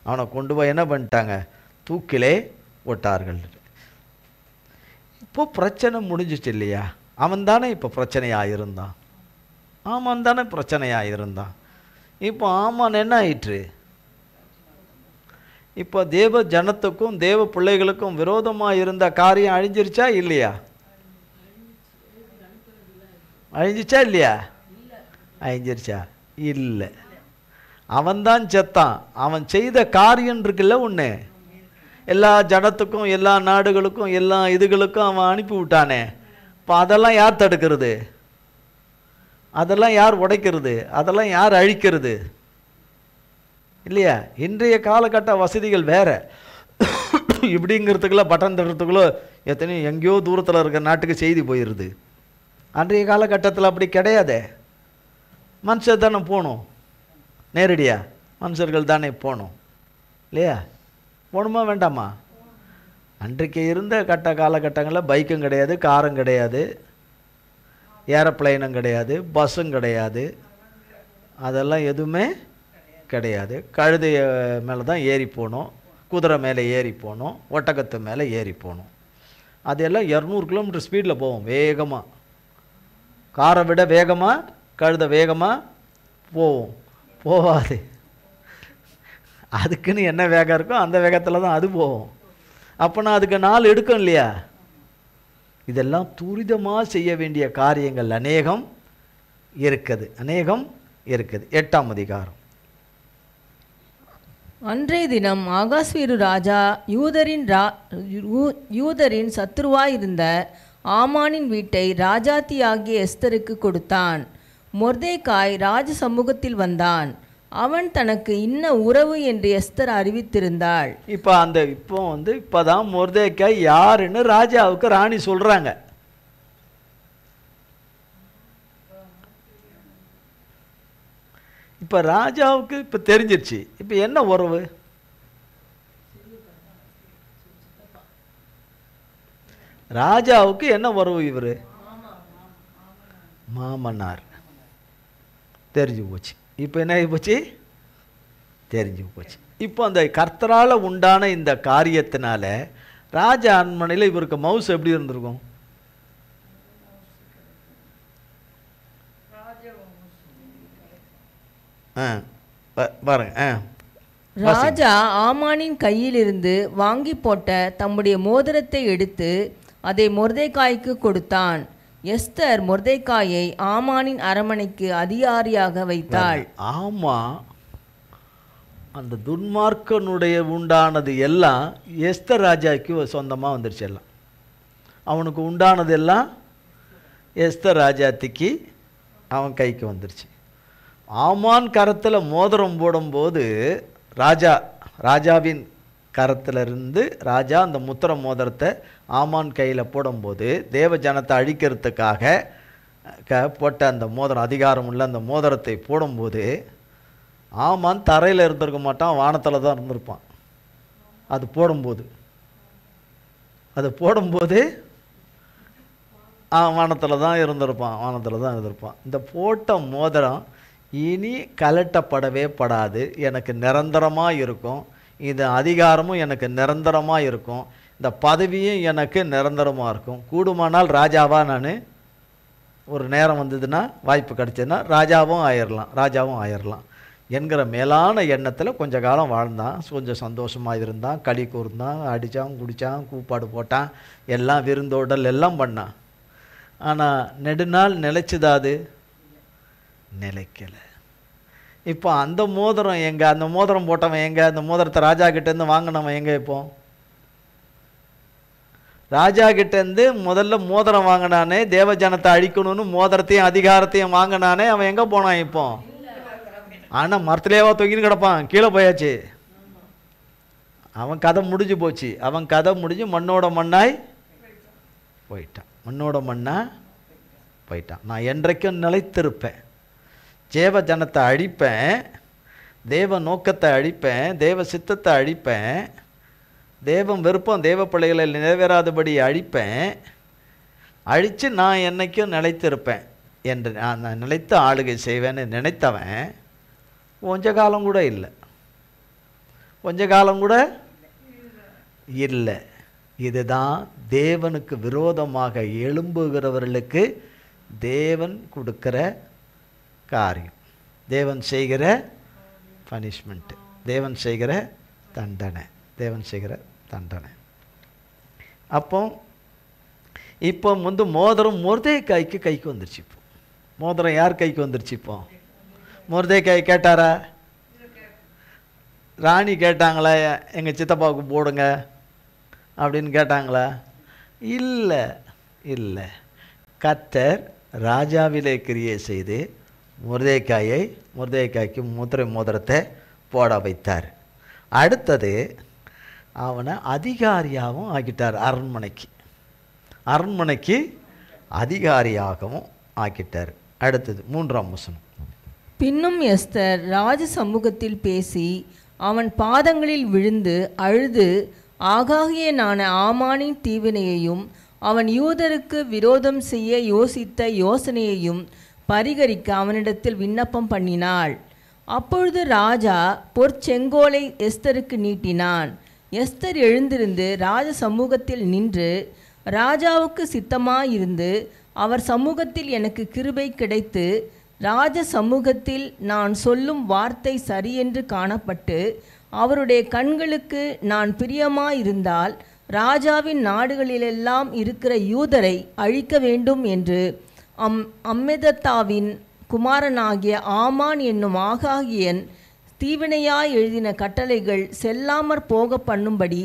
அவனை கொண்டு போய் என்ன பண்ணிட்டாங்க? தூக்கிலே போட்டார்கள். இப்போ பிரச்சனை முடிஞ்சிச்சு இல்லையா? அவன் தானே இப்போ பிரச்சனையாக இருந்தான். ஆமான் தானே பிரச்சனையாக இருந்தான். இப்போ ஆமான் என்ன ஆயிற்று? இப்போ தேவ ஜனத்துக்கும் தேவ பிள்ளைகளுக்கும் விரோதமாக இருந்த காரியம் அழிஞ்சிருச்சா இல்லையா? அழிஞ்சிச்சா இல்லையா? அழிஞ்சிருச்சா? இல்லை. அவன்தான் செத்தான். அவன் செய்த காரியம் இருக்குல்ல ஒன்று, எல்லா ஜனத்துக்கும் எல்லா நாடுகளுக்கும் எல்லா இதுகளுக்கும் அவன் அனுப்பி விட்டானே. இப்போ அதெல்லாம் யார் தடுக்கிறது? அதெல்லாம் யார் உடைக்கிறது? அதெல்லாம் யார் அழிக்கிறது? இல்லையா? இன்றைய காலகட்ட வசதிகள் வேறு. இப்படிங்கிறதுக்குள்ள பட்டன் தடுறதுக்குள்ளே எத்தனையோ எங்கேயோ தூரத்தில் இருக்கிற நாட்டுக்கு செய்தி போயிடுது. அன்றைய காலகட்டத்தில் அப்படி கிடையாதே. மனுஷர் தானே போகணும், நேரடியாக மனுஷர்கள் தானே போகணும் இல்லையா? போகணுமா வேண்டாமா? அன்றைக்கு இருந்த காலகட்டங்களில் பைக்கும் கிடையாது, காரும் கிடையாது, ஏரோப்ளைனும் கிடையாது, பஸ்ஸும் கிடையாது, அதெல்லாம் எதுவுமே கிடையாது. கழுதை மேலே தான் ஏறி போகணும், குதிரை மேலே ஏறி போகணும், ஒட்டகத்து மேலே ஏறி போகணும். அதெல்லாம் 200 கிலோமீட்டர் ஸ்பீடில் போவோம் வேகமாக. காரை விட வேகமாக கழுதை வேகமாக போகும்? போகாது. அதுக்குன்னு என்ன வேகம் இருக்கோ அந்த வேகத்தில் தான் அது போகும். அப்போனா அதுக்கு நாள் எடுக்கும் இல்லையா? இதெல்லாம் துரிதமாக செய்ய வேண்டிய காரியங்கள் அநேகம் இருக்குது, அநேகம் இருக்குது. 8ஆம் அதிகாரம். அன்றைய தினம் ஆகாஸ்வேரு ராஜா யூதரின் சத்துருவாயிருந்த ஆமானின் வீட்டை ராஜாத்தியாகிய எஸ்தருக்கு கொடுத்தான். மொர்தேகாய் ராஜ சமூகத்தில் வந்தான். அவன் தனக்கு இன்ன உறவு என்று எஸ்தர் அறிவித்திருந்தாள். இப்போதான் மொர்தேகாய் யாருன்னு ராஜாவுக்கு ராணி சொல்றாங்க. இப்போ ராஜாவுக்கு இப்போ தெரிஞ்சிருச்சு. இப்போ என்ன உறவு? ராஜாவுக்கு என்ன உறவு? இவர் மாமனார். தெரிஞ்சு போச்சு. இப்போ என்ன ஆகி போச்சு? தெரிஞ்சு போச்சு. இப்போ அந்த கர்த்தரால் உண்டான இந்த காரியத்தினால ராஜ அரண்மனையில் இவருக்கு மவுஸ் எப்படி இருந்திருக்கும்? ராஜா ஆமானின் கையிலிருந்து வாங்கி போட்ட தம்முடைய மோதிரத்தை எடுத்து அதை மொர்தேகாய்க்கு கொடுத்தான். எஸ்தர் மொர்தேகாயை ஆமானின் அரண்மனைக்கு அதிகாரியாக வைத்தாள். ஆமா, அந்த துன்மார்க்கனுடைய உண்டானது எல்லாம் எஸ்தர் ராஜாவுக்கு சொந்தமாக வந்துருச்சு. எல்லாம் அவனுக்கு உண்டானது எல்லாம் எஸ்தர் ராஜாத்திக்கு அவன் கைக்கு வந்துருச்சு. ஆமான் கரத்தில் மோதிரம் போடும்போது ராஜாவின் கரத்திலிருந்து ராஜா அந்த முத்திர மோதிரத்தை ஆமான் கையில் போடும்போது தேவ ஜனத்தை அழிக்கிறதுக்காக போட்ட அந்த மோதிரம், அதிகாரம் உள்ள அந்த மோதிரத்தை போடும்போது ஆமான் தரையில் இருந்திருக்க மாட்டான், வானத்தில் தான் இருந்திருப்பான். அது போடும்போது வானத்தில் தான் இருந்திருப்பான். இந்த போட்ட மோதிரம் இனி கலட்டப்படவே படாது, எனக்கு நிரந்தரமாக இருக்கும். இந்த அதிகாரமும் எனக்கு நிரந்தரமாக இருக்கும், இந்த பதவியும் எனக்கு நிரந்தரமாக இருக்கும். கூடுமானால் ராஜாவாக நான் ஒரு நேரம் வந்ததுன்னா, வாய்ப்பு கிடச்சதுன்னா ராஜாவும் ஆயிடலாம் என்கிற மேலான எண்ணத்தில் கொஞ்ச காலம் வாழ்ந்தான். கொஞ்சம் சந்தோஷமாக இருந்தான், களி கூர்ந்தான், அடித்தான், குடித்தான், கூப்பாடு போட்டான், எல்லாம் விருந்தோடல் எல்லாம் பண்ணான். ஆனால் நெடுநாள் நிலைச்சுதாது? நிலைக்கலை. இப்போ அந்த மோதிரம் எங்கே? அந்த மோதிரம் போட்டவன் எங்கே? அந்த மோதிரத்தை ராஜா கிட்டேருந்து வாங்கினவன் எங்கே? இப்போ ராஜா கிட்டேருந்து முதல்ல மோதிரம் வாங்கினானே, தேவஜனத்தை அழிக்கணும்னு மோதிரத்தையும் அதிகாரத்தையும் வாங்கினானே, அவன் எங்கே போனான் இப்போ? ஆனால் மரத்துலேயேவா தொங்கின்னு கிடப்பான், கீழே போயாச்சு. அவன் கதை முடிஞ்சு போச்சு. அவன் கதை முடிஞ்சு மண்ணோட மண்ணாய் போயிட்டான். நான் என்றைக்கும் நிலைத்திருப்பேன். தேவ ஜனத்தை அழிப்பேன், தேவ நோக்கத்தை அழிப்பேன், தேவ சித்தத்தை அழிப்பேன், தேவம் விருப்பம் தேவ பிள்ளைகளை நிறைவேறாதபடி அழிப்பேன். அழித்து நான் என்னைக்கும் நிலைத்திருப்பேன் என்று நான் நிலைத்து ஆளுகை செய்வேன்னு நினைத்தவன் கொஞ்ச காலம் கூட இல்லை. இதுதான் தேவனுக்கு விரோதமாக எழும்புகிறவர்களுக்கு தேவன் கொடுக்கிற காரியம், தேவன் செய்கிற பனிஷ்மெண்ட்டு, தேவன் செய்கிற தண்டனை. அப்போ இப்போ மோதிரம் மொர்தேகாய்க்கு கைக்கு வந்துருச்சு. இப்போ மோதிரம் யார் கைக்கு வந்துருச்சு? இப்போ மொர்தேகாய் கேட்டாரா? ராணி கேட்டாங்களா எங்கள் சித்தப்பாவுக்கு போடுங்க அப்படின்னு கேட்டாங்களா? இல்லை. கர்த்தர் ராஜாவிலே கிரியை செய்து மொர்தேகாய்க்கு மோதிரத்தை போட வைத்தார். அடுத்தது அவனை அதிகாரியாகவும் ஆக்கிட்டார். அரண்மனைக்கு அதிகாரியாகவும் ஆக்கிட்டார். அடுத்தது 3ஆம் வசனம். பின்னும் எஸ்தர் ராஜ சமூகத்தில் பேசி அவன் பாதங்களில் விழுந்து அழுது ஆகாகியனான ஆமானின் தீவினையையும் அவன் யூதருக்கு விரோதம் செய்ய யோசித்த யோசனையையும் பரிகரிக்க அவனிடத்தில் விண்ணப்பம் பண்ணினாள். அப்பொழுது ராஜா பொற்செங்கோலை எஸ்தருக்கு நீட்டினான். எஸ்தர் எழுந்திருந்து ராஜ சமூகத்தில் நின்று ராஜாவுக்கு சித்தமாயிருந்து அவர் சமூகத்தில் எனக்கு கிருபை கிடைத்து ராஜ சமூகத்தில் நான் சொல்லும் வார்த்தை சரியென்று காணப்பட்டு அவருடைய கண்களுக்கு நான் பிரியமாயிருந்தால் ராஜாவின் நாடுகளிலெல்லாம் இருக்கிற யூதரை அழிக்க வேண்டும் என்று அம்மெதத்தாவின் குமாரனாகிய ஆமான் என்னும் ஆகாகியன் தீவினையாய் எழுதின கட்டளைகள் செல்லாமற் போக பண்ணும்படி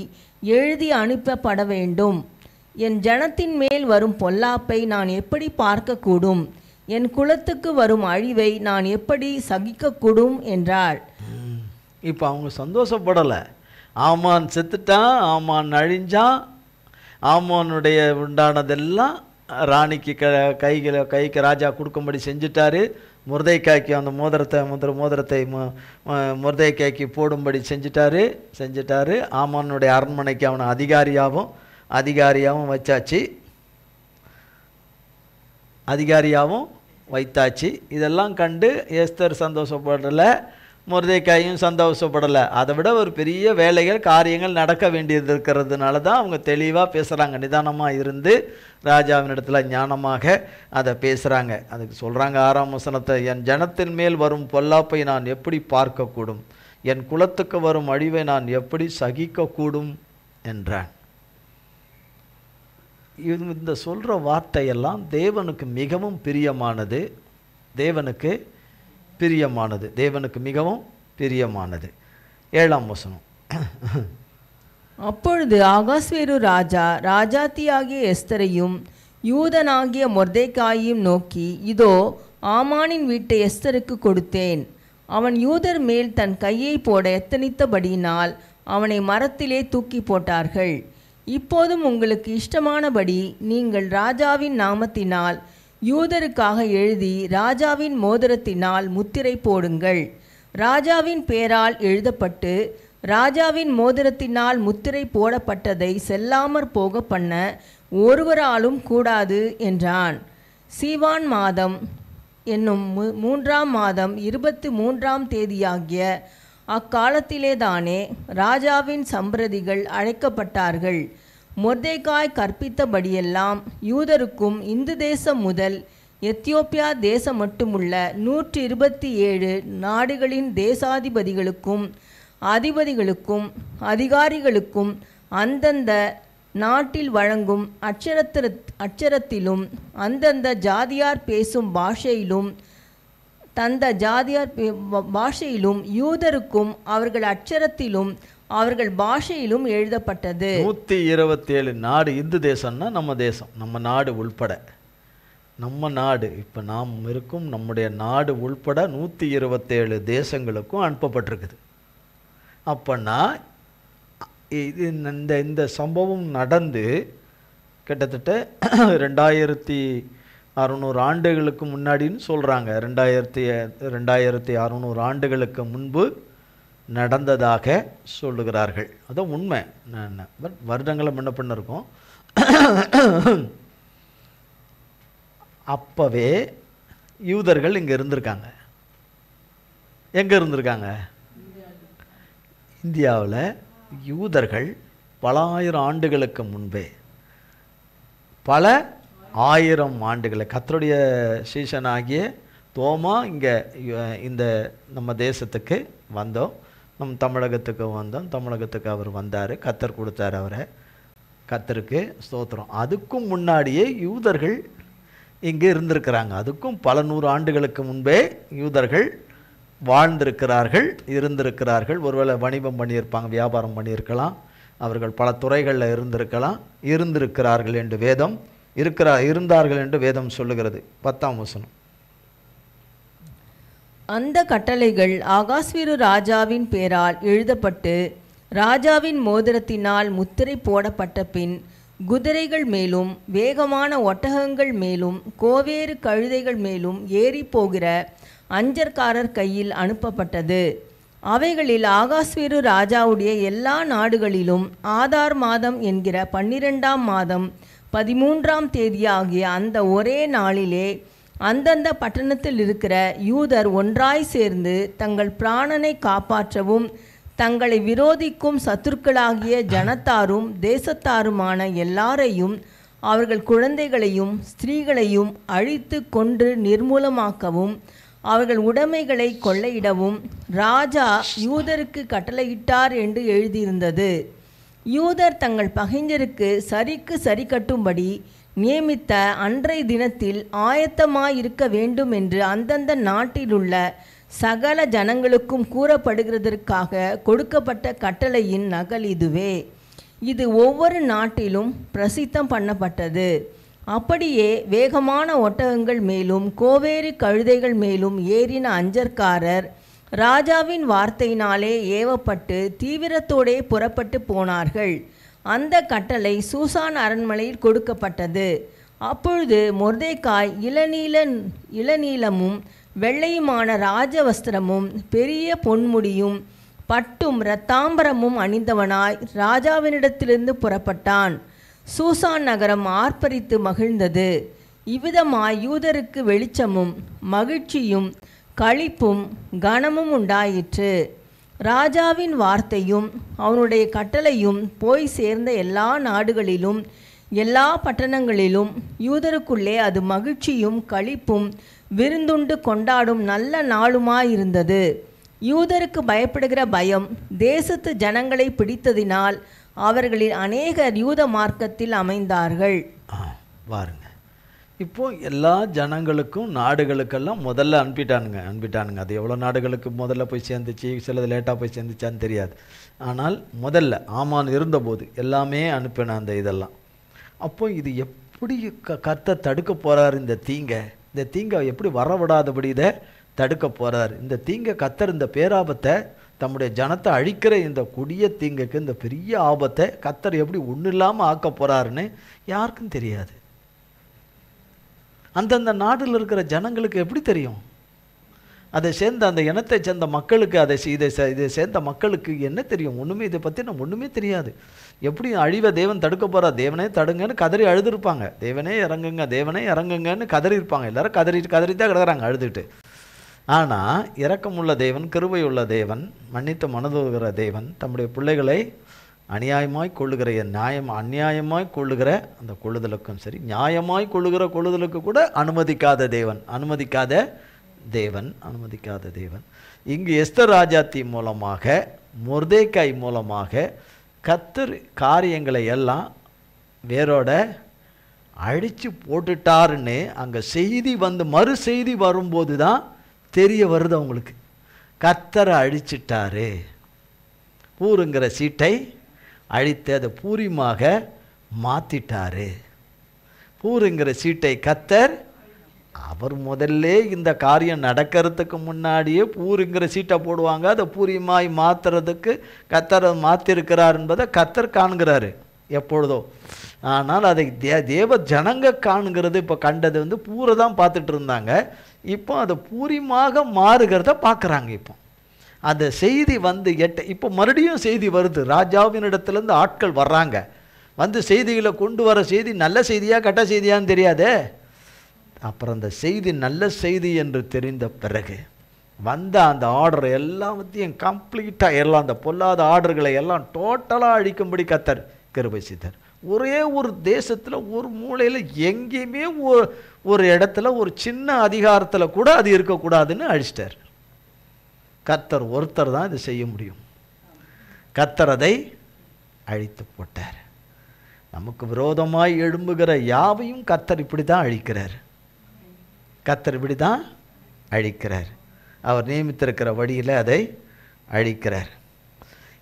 எழுதி அனுப்பப்பட வேண்டும். என் ஜனத்தின் மேல் வரும் பொல்லாப்பை நான் எப்படி பார்க்கக்கூடும்? என் குலத்துக்கு வரும் அழிவை நான் எப்படி சகிக்கக்கூடும் என்றார். இப்போ அவங்க சந்தோஷப்படலை. ஆமான் செத்துட்டான், ஆமான் அழிஞ்சான், ஆமானுடைய உண்டானதெல்லாம் ராணிக்கு கைக்கு ராஜா கொடுக்கும்படி செஞ்சுட்டாரு. முர்தெக்காய்க்கு அந்த மோதிரத்தை முர்தெக்காய்க்கு போடும்படி செஞ்சுட்டாரு. ஆமானுடைய அரண்மனைக்கு அவனை அதிகாரியாகவும் வைத்தாச்சு. இதெல்லாம் கண்டு எஸ்தர் சந்தோஷப்படலை, முர்தெக்காயும் சந்தோஷப்படலை. அதை விட ஒரு பெரிய காரியங்கள் நடக்க வேண்டியது இருக்கிறதுனால தான் அவங்க தெளிவாக பேசுகிறாங்க. நிதானமாக இருந்து ராஜாவினிடத்தில் ஞானமாக அதை பேசுகிறாங்க. அதுக்கு சொல்கிறாங்க 6ஆம் வசனத்தை, என் ஜனத்தின் மேல் வரும் பொல்லாப்பை நான் எப்படி பார்க்கக்கூடும்? என் குலத்துக்கு வரும் அழிவை நான் எப்படி சகிக்கக்கூடும் என்றான். இந்த சொல்கிற வார்த்தையெல்லாம் தேவனுக்கு மிகவும் பிரியமானது. தேவனுக்கு மிகவும் பிரியமானது. 7ஆம் வசனம். அப்பொழுது அகாஸ்வேரு ராஜா ராஜாத்தியாகிய எஸ்தரையும் யூதனாகிய மொர்தெக்காயையும் நோக்கி, இதோ ஆமானின் வீட்டை எஸ்தருக்கு கொடுத்தேன். அவன் யூதர் மேல் தன் கையை போட எத்தனித்தபடியினால் அவனை மரத்திலே தூக்கி போட்டார்கள். இப்போதும் உங்களுக்கு இஷ்டமானபடி நீங்கள் ராஜாவின் நாமத்தினால் யூதருக்காக எழுதி ராஜாவின் மோதிரத்தினால் முத்திரை போடுங்கள். ராஜாவின் பேரால் எழுதப்பட்டு ராஜாவின் மோதிரத்தினால் முத்திரை போடப்பட்டதை செல்லாமற் போக பண்ண ஒருவராலும் கூடாது என்றான். சீவான் மாதம் என்னும் 3ஆம் மாதம் 23ஆம் தேதியாகிய அக்காலத்திலேதானே ராஜாவின் சம்பிரதிகள் அழைக்கப்பட்டார்கள். மொர்தெக்காய் கற்பித்தபடியெல்லாம் யூதருக்கும் இந்து தேசம் முதல் எத்தியோப்பியா தேசம் மட்டுமுள்ள 127 நாடுகளின் தேசாதிபதிகளுக்கும் அதிபதிகளுக்கும் அதிகாரிகளுக்கும் அந்தந்த நாட்டில் வழங்கும் அட்சரத்திலும் அந்தந்த ஜாதியார் பேசும் பாஷையிலும் யூதருக்கும் அவர்கள் அட்சரத்திலும் அவர்கள் பாஷையிலும் எழுதப்பட்டது. 127 நாடு. இந்து தேசம்னா நம்ம தேசம், நம்ம நாடு உள்பட, நம்ம நாடு இப்போ நாம் இருக்கும் நம்முடைய நாடு உள்பட 127 தேசங்களுக்கும் அனுப்பப்பட்டிருக்குது. அப்போன்னா இந்த சம்பவம் நடந்து கிட்டத்தட்ட 2600 ஆண்டுகளுக்கு முன்னாடின்னு சொல்கிறாங்க. 2600 ஆண்டுகளுக்கு முன்பு நடந்ததாக சொல்லுகிறார்கள். அதான் உண்மை. பட் வருடங்களை முன்ன பின்ன இருக்கும். அப்போவே யூதர்கள் இங்கே இருந்திருக்காங்க. எங்கே இருந்திருக்காங்க? இந்தியாவில் யூதர்கள் பல ஆயிரம் ஆண்டுகளுக்கு முன்பே, பல ஆயிரம் ஆண்டுகளை கர்த்தருடைய சீஷனாகிய தோமா இங்கே இந்த நம்ம தேசத்துக்கு வந்தோம், நம் தமிழகத்துக்கு வந்தோம். தமிழகத்துக்கு அவர் வந்தார், கர்த்தர் கொடுத்தார் அவரை. கர்த்தருக்கு ஸ்தோத்திரம். அதுக்கும் முன்னாடியே யூதர்கள் இங்கே இருந்திருக்கிறாங்க. அதுக்கும் பல 100 ஆண்டுகளுக்கு முன்பே யூதர்கள் வாழ்ந்திருக்கிறார்கள், இருந்திருக்கிறார்கள். ஒருவேளை வணிகம் பண்ணியிருப்பாங்க, வியாபாரம் பண்ணியிருக்கலாம், அவர்கள் பல துறைகளில் இருந்திருக்கிறார்கள் என்று வேதம் இருந்தார்கள் என்று வேதம் சொல்லுகிறது. 10ஆம் வசனம். அந்த கட்டளைகள் ஆகாஸ்வேரு ராஜாவின் பேரால் எழுதப்பட்டு ராஜாவின் மோதிரத்தினால் முத்திரை போடப்பட்ட பின் குதிரைகள் மேலும் வேகமான ஒட்டகங்கள் மேலும் கோவேறு கழுதைகள் மேலும் ஏறி போகிற அஞ்சற்காரர் கையில் அனுப்பப்பட்டது. அவைகளில் ஆகாஸ்வேரு ராஜாவுடைய எல்லா நாடுகளிலும் ஆதார் மாதம் என்கிற 12ஆம் மாதம் 13ஆம் தேதியாகிய அந்த ஒரே நாளிலே அந்தந்த பட்டணத்தில் இருக்கிற யூதர் ஒன்றாய் சேர்ந்து தங்கள் பிராணனை காப்பாற்றவும் தங்களை விரோதிக்கும் சத்துருக்களாகிய ஜனத்தாரும் தேசத்தாருமான எல்லாரையும் அவர்கள் குழந்தைகளையும் ஸ்திரீகளையும் அழித்து கொன்று நிர்மூலமாக்கவும் அவர்கள் உடைமைகளை கொள்ளையிடவும் ராஜா யூதருக்கு கட்டளையிட்டார் என்று எழுதியிருந்தது. யூதர் தங்கள் பகைஞருக்கு சரிக்கு சரி கட்டும்படி நியமித்த அன்றைய தினத்தில் ஆயத்தமாயிருக்க வேண்டும் என்று அந்தந்த நாட்டிலுள்ள சகல ஜனங்களுக்கும் கூறப்படுகிறதற்காக கொடுக்கப்பட்ட கட்டளையின் நகல் இதுவே. இது ஒவ்வொரு நாட்டிலும் பிரசித்தம் பண்ணப்பட்டது. அப்படியே வேகமான ஒட்டகங்கள் மேலும் கோவேறு கழுதைகள் மேலும் ஏறின அஞ்சற்காரர் ராஜாவின் வார்த்தையினாலே ஏவப்பட்டு தீவிரத்தோடே புறப்பட்டு போனார்கள். அந்த கட்டளை சூசான் அரண்மனையில் கொடுக்கப்பட்டது. அப்பொழுது மொர்தெகாய் இளநீலமும் வெள்ளையுமான ராஜவஸ்திரமும் பெரிய பொன்முடியும் பட்டும் இரத்தாம்பரமும் அணிந்தவனாய் ராஜாவினிடத்திலிருந்து புறப்பட்டான். சூசான் நகரம் ஆர்ப்பரித்து மகிழ்ந்தது. இவ்விதமாய் யூதருக்கு வெளிச்சமும் மகிழ்ச்சியும் களிப்பும் கனமும் உண்டாயிற்று. ராஜாவின் வார்த்தையும் அவனுடைய கட்டளையும் போய் சேர்ந்த எல்லா நாடுகளிலும் எல்லா பட்டணங்களிலும் யூதருக்குள்ளே அது மகிழ்ச்சியும் களிப்பும் விருந்துண்டு கொண்டாடும் நல்ல நாளுமாயிருந்தது. யூதருக்கு பயப்படுகிற பயம் தேசத்து ஜனங்களை பிடித்ததினால் அவர்களில் அநேகர் யூத மார்க்கத்தில் அமைந்தார்கள். பாருங்க, இப்போ எல்லா ஜனங்களுக்கும் நாடுகளுக்கெல்லாம் முதல்ல அனுப்பிட்டானுங்க. அது எவ்வளோ நாடுகளுக்கு முதல்ல போய் சேர்ந்துச்சு, சிலது லேட்டாக போய் சேர்ந்துச்சான்னு தெரியாது. ஆனால் முதல்ல ஆமான் இருந்தபோது எல்லாமே அனுப்பின அந்த இதெல்லாம். அப்போ இது எப்படி கர்த்தர் தடுக்க போகிறார்? இந்த தீங்கை எப்படி வரவிடாதபடி இதை தடுக்க போகிறார்? இந்த தீங்கை கர்த்தர் இந்த பேராபத்தை தம்முடைய ஜனத்தை அழிக்கிற இந்த கொடிய தீங்குக்கு, இந்த பெரிய ஆபத்தை கர்த்தர் எப்படி ஒன்றும் இல்லாமல் ஆக்க போகிறாருன்னு யாருக்கும் தெரியாது. அந்தந்த நாட்டில் இருக்கிற ஜனங்களுக்கு எப்படி தெரியும்? அதை சேர்ந்த அந்த இனத்தை சேர்ந்த மக்களுக்கு, இதை சேர்ந்த மக்களுக்கு என்ன தெரியும்? ஒன்றுமே இதை பற்றி நம்ம ஒன்றுமே தெரியாது. எப்படி அழிவை தேவன் தடுக்க போகிறார்? தேவனே தடுங்கன்னு கதறி அழுதுருப்பாங்க. தேவனே இறங்குங்க, தேவனே இறங்குங்கன்னு கதறி இருப்பாங்க. எல்லாரும் கதறித்தான் கிடக்குறாங்க அழுதுட்டு. ஆனால் இரக்கமுள்ள தேவன், கிருபையுள்ள தேவன், மன்னித்து மனதுகிற தேவன், தம்முடைய பிள்ளைகளை அநியாயமாய் கொள்ளுகிற அநியாயமாய் கொள்ளுகிற அந்த கொள்ளுதலுக்கும் சரி, நியாயமாய் கொள்ளுகிற கொள்ளுதலுக்கு கூட அனுமதிக்காத தேவன். இங்கு எஸ்தர் ராஜாத்தி மூலமாக, மொர்தெகாய் மூலமாக கர்த்தர் காரியங்களை எல்லாம் வேரோட அழிச்சு போட்டுட்டாருன்னு அங்கே செய்தி மறு செய்தி வரும்போது தான் தெரிய வருது அவங்களுக்கு. கர்த்தரை அழிச்சிட்டாரு, பூருங்கிற சீட்டை அழித்து அதை பூரிமாக மாற்றிட்டாரு. பூருங்கிற சீட்டை கர்த்தர் அவர் முதல்ல இந்த காரியம் நடக்கிறதுக்கு முன்னாடியே பூருங்கிற சீட்டை போடுவாங்க. அதை பூரியமாய் மாற்றுறதுக்கு கர்த்தர் மாற்றிருக்கிறார் என்பதை கர்த்தர் காண்கிறாரு எப்பொழுதோ. ஆனால் அதை தேவ ஜனங்க காணுங்கிறது இப்போ கண்டது பூரை தான் பார்த்துட்டு இருந்தாங்க. இப்போ அதை பூரியமாக மாறுகிறத பார்க்குறாங்க. இப்போ அந்த செய்தி இப்போ மறுபடியும் செய்தி வருது. ராஜாவினிடத்துலேருந்து ஆட்கள் வர்றாங்க. செய்திகளை கொண்டு வர செய்தி நல்ல செய்தியா கெட்ட செய்தியான்னு தெரியாதே. அப்புறம் அந்த செய்தி நல்ல செய்தி என்று தெரிந்த பிறகு அந்த ஆர்டர் எல்லாத்தையும் கம்ப்ளீட்டாக எல்லாம் அந்த பொல்லாத ஆர்டர்களை எல்லாம் டோட்டலாக அழிக்கும்படி கர்த்தர் கிருபை செய்தார். ஒரே ஒரு தேசத்தில் ஒரு மூலையில் எங்கேயுமே ஒரு இடத்துல ஒரு சின்ன அதிகாரத்தில் கூட அது இருக்கக்கூடாதுன்னு அழிச்சிட்டார். கர்த்தர் ஒருத்தர் தான் இது செய்ய முடியும். கர்த்தர் அதை அழித்து போட்டார். நமக்கு விரோதமாய் எழும்புகிற யாவையும் கர்த்தர் இப்படி தான் அழிக்கிறார். அவர் நியமித்திருக்கிற வழியில் அதை அழிக்கிறார்.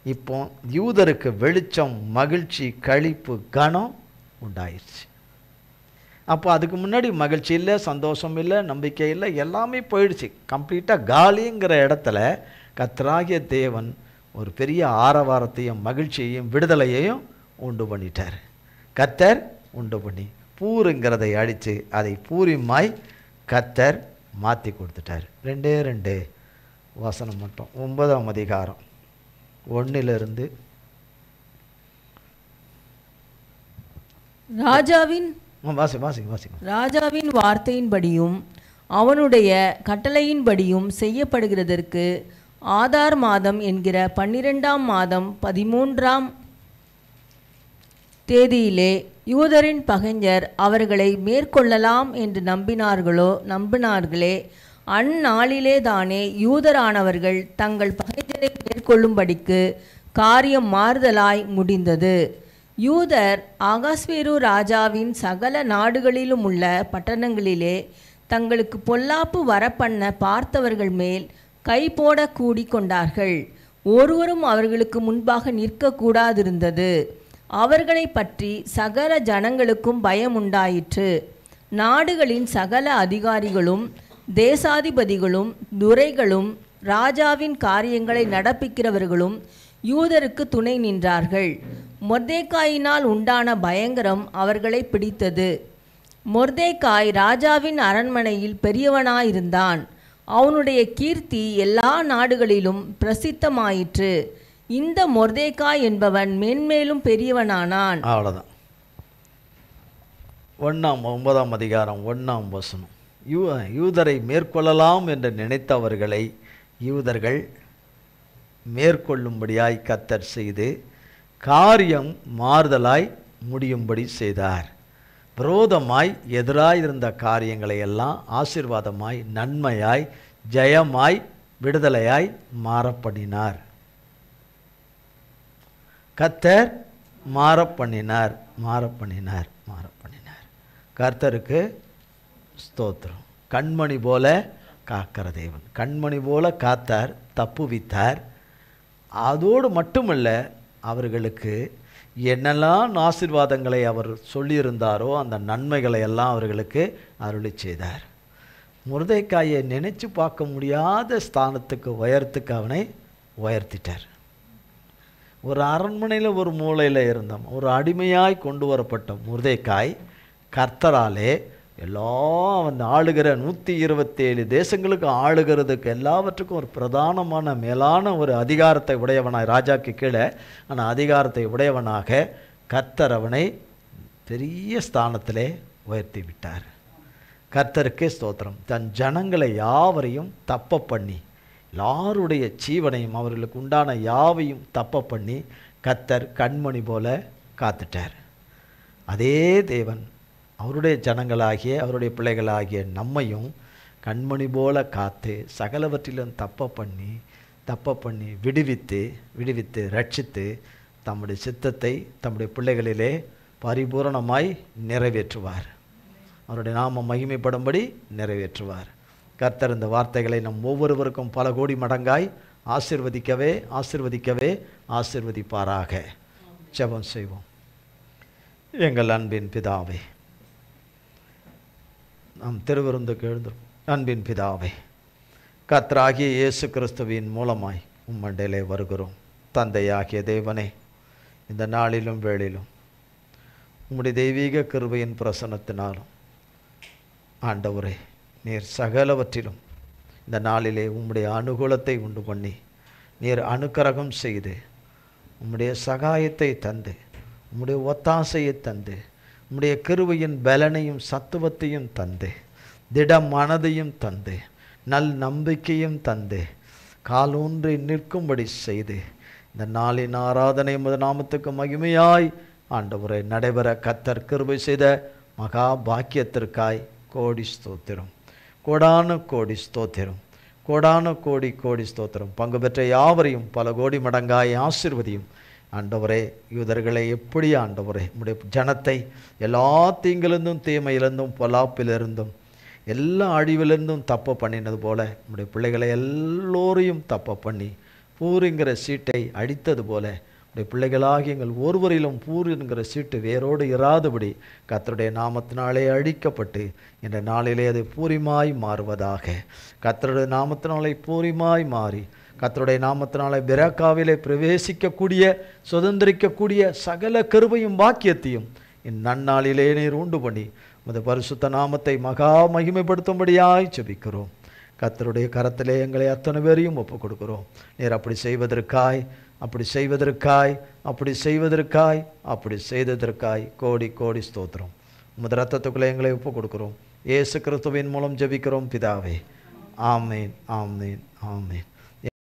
இப்போ யூதருக்கு வெளிச்சம், மகிழ்ச்சி, களிப்பு, கனம் உண்டாயிடுச்சு. அப்போ அதுக்கு முன்னாடி மகிழ்ச்சி இல்லை, சந்தோஷம் இல்லை, நம்பிக்கை இல்லை, எல்லாமே போயிடுச்சு. கம்ப்ளீட்டாக காலிங்கிற இடத்துல கர்த்தராகிய தேவன் ஒரு பெரிய ஆரவாரத்தையும் மகிழ்ச்சியையும் விடுதலையையும் உண்டு பண்ணிட்டார். கர்த்தர் உண்டு பண்ணி பூருங்கிறதை அழித்து அதை பூரிமாய் கர்த்தர் மாற்றி கொடுத்துட்டார். 2 வசனம் மட்டும் 9ஆம் அதிகாரம் 1 ராஜாவின் வார்த்தையின்படியும் அவனுடைய கட்டளையின்படியும் செய்யப்படுகிறதற்கு ஆதார் மாதம் என்கிற 12ஆம் மாதம் 13ஆம் தேதியிலே யூதரின் பகைஞர் அவர்களை மேற்கொள்ளலாம் என்று நம்பினார்களே. அந்நாளிலே தானே யூதரானவர்கள் தங்கள் பகைஞரை மேற்கொள்ளும்படிக்கு காரியம் மாறுதலாய் முடிந்தது. யூதர் அகாஸ்வேரு ராஜாவின் சகல நாடுகளிலும் உள்ள பட்டணங்களிலே தங்களுக்கு பொல்லாப்பு வரப்பண்ண பார்த்தவர்கள் மேல் கை போட கூடிக்கொண்டார்கள். ஒருவரும் அவர்களுக்கு முன்பாக நிற்கக்கூடாதிருந்தது. அவர்களை பற்றி சகல ஜனங்களுக்கும் பயம் உண்டாயிற்று. நாடுகளின் சகல அதிகாரிகளும் தேசாதிபதிகளும் துரைகளும் ராஜாவின் காரியங்களை நடப்பிக்கிறவர்களும் யூதருக்கு துணை நின்றார்கள். மொர்தெகாயினால் உண்டான பயங்கரம் அவர்களை பிடித்தது. மொர்தெகாய் ராஜாவின் அரண்மனையில் பெரியவனாயிருந்தான். அவனுடைய கீர்த்தி எல்லா நாடுகளிலும் பிரசித்தமாயிற்று. இந்த மொர்தெகாய் என்பவன் மென்மேலும் பெரியவனானான். அவ்வளோதான். 9ஆம் அதிகாரம் 1ஆம் வசனம். யூதரை மேற்கொள்ளலாம் என்று நினைத்தவர்களை யூதர்கள் மேற்கொள்ளும்படியாய் கர்த்தர் செய்து காரியம் மாறுதலாய் முடியும்படி செய்தார். விரோதமாய் எதிராயிருந்த காரியங்களை எல்லாம் ஆசீர்வாதமாய் நன்மையாய் ஜெயமாய் விடுதலையாய் மாறப்பண்ணினார். கர்த்தர் மாறப்பண்ணினார். கர்த்தருக்கு ஸ்தோத்திரம். கண்மணி போல காக்கிற தேவன். கண்மணி போல காத்தார், தப்புவித்தார். அதோடு மட்டுமல்ல, அவர்களுக்கு என்னெல்லாம் ஆசீர்வாதங்களை அவர் சொல்லியிருந்தாரோ அந்த நன்மைகளை எல்லாம் அவர்களுக்கு அருளி செய்தார். மொர்தெகாயை நினைச்சு பார்க்க முடியாத ஸ்தானத்துக்கு உயரத்துக்கு அவனை உயர்த்திட்டார். ஒரு அரண்மனையில் ஒரு மூலையில் இருந்தோம். ஒரு அடிமையாய் கொண்டு வரப்பட்ட மொர்தெகாய் கர்த்தராலே எல்லாம் அந்த ஆளுகிற 127 தேசங்களுக்கு ஆளுகிறதுக்கு எல்லாவற்றுக்கும் ஒரு பிரதானமான மேலான ஒரு அதிகாரத்தை உடையவனாய், ராஜாக்கு கீழே ஆனால் அதிகாரத்தை உடையவனாக கர்த்தர் அவனை பெரிய ஸ்தானத்திலே உயர்த்தி விட்டார். கர்த்தருக்கே ஸ்தோத்திரம். தன் ஜனங்களை யாவரையும் தப்ப பண்ணி, எல்லாருடைய ஜீவனையும் அவர்களுக்கு உண்டான யாவையும் தப்ப பண்ணி கர்த்தர் கண்மணி போல காத்துட்டார். அதே தேவன் அவருடைய ஜனங்களாகிய அவருடைய பிள்ளைகளாகிய நம்மையும் கண்மணி போல காத்து சகலவற்றிலும் தப்ப பண்ணி விடுவித்து ரட்சித்து தம்முடைய சித்தத்தை தம்முடைய பிள்ளைகளிலே பரிபூரணமாய் நிறைவேற்றுவார். அவருடைய நாமம் மகிமைப்படும்படி நிறைவேற்றுவார். கர்த்தர் இந்த வார்த்தைகளை நம் ஒவ்வொருவருக்கும் பல கோடி மடங்காய் ஆசீர்வதிப்பாராக. ஜெபம் செய்வோம். எங்கள் அன்பின் பிதாவே, நாம் திருவிருந்துக்கு எழுந்தோம். அன்பின் பிதாவே, கர்த்தராகிய இயேசு கிறிஸ்துவின் மூலமாய் உம்மண்டையிலே வருகிறோம். தந்தையாகிய தேவனே, இந்த நாளிலும் வேளையிலும் உம்முடைய தெய்வீக கிருபையின் பிரசன்னத்தினாலும் ஆண்டவரே, நீர் சகலவற்றிலும் இந்த நாளிலே உம்முடைய அனுகூலத்தை உண்டு பண்ணி நீர் அனுக்கிரகம் செய்து உம்முடைய சகாயத்தை தந்து உம்முடைய ஒத்தாசையை தந்து உம்முடைய கிருபையின் பலனையும் சத்துவத்தையும் தந்து திட மனதையும் தந்து நல் நம்பிக்கையும் தந்து காலூன்றி நிற்கும்படி செய்து இந்த நாளின் ஆராதனை உமது நாமத்துக்கு மகிமையாய் ஆண்டவரை நடைபெற கர்த்தர் கிருபை செய்த மகா பாக்கியத்திற்காய் கோடி ஸ்தோத்திரம். கோடானு கோடி ஸ்தோத்திரம். கோடி ஸ்தோத்திரம். பங்கு பெற்ற யாவரையும் பல கோடி மடங்காய் ஆசீர்வதியும். ஆண்டவரே, யூதர்களை எப்படி ஆண்டவரே உம்முடைய ஜனத்தை எல்லா தீங்கிலிருந்தும் தீமையிலிருந்தும் பொல்லாப்பிலிருந்தும் எல்லா அழிவிலிருந்தும் தப்ப பண்ணினது போல உம்முடைய பிள்ளைகளை எல்லோரையும் தப்ப பண்ணி பூரிங்கிற சீட்டை அடித்தது போல உடைய பிள்ளைகளாகி எங்கள் ஒருவரிலும் பூரிங்கிற சீட்டு வேரோடு இராதபடி கர்த்தருடைய நாமத்தினாலே அழிக்கப்பட்டு என்ற நாளிலே அது பூரிமாய் மாறுவதாக. கர்த்தருடைய நாமத்தினாலே பூரிமாய் மாறி கர்த்தருடைய நாமத்தினாலே பெராக்காவிலே பிரவேசிக்கக்கூடிய சுதந்திரிக்கக்கூடிய சகல கிருபையும் பாக்கியத்தையும் இந்நன்னாளிலே நீர் உண்டு பண்ணி உமது பரிசுத்த நாமத்தை மகா மகிமைப்படுத்தும்படியாய் ஜெபிக்கிறோம். கர்த்தருடைய கரத்திலே எங்களை அத்தனை பேரையும் ஒப்புக் கொடுக்கிறோம். நீர் அப்படி செய்ததற்காய் கோடி கோடி ஸ்தோத்திரம். உமது ரத்தத்துக்குள்ளே எங்களை ஒப்புக் கொடுக்கிறோம். இயேசு கிறிஸ்துவின் மூலம் ஜெபிக்கிறோம் பிதாவே. ஆமேன், ஆமேன், ஆமேன்.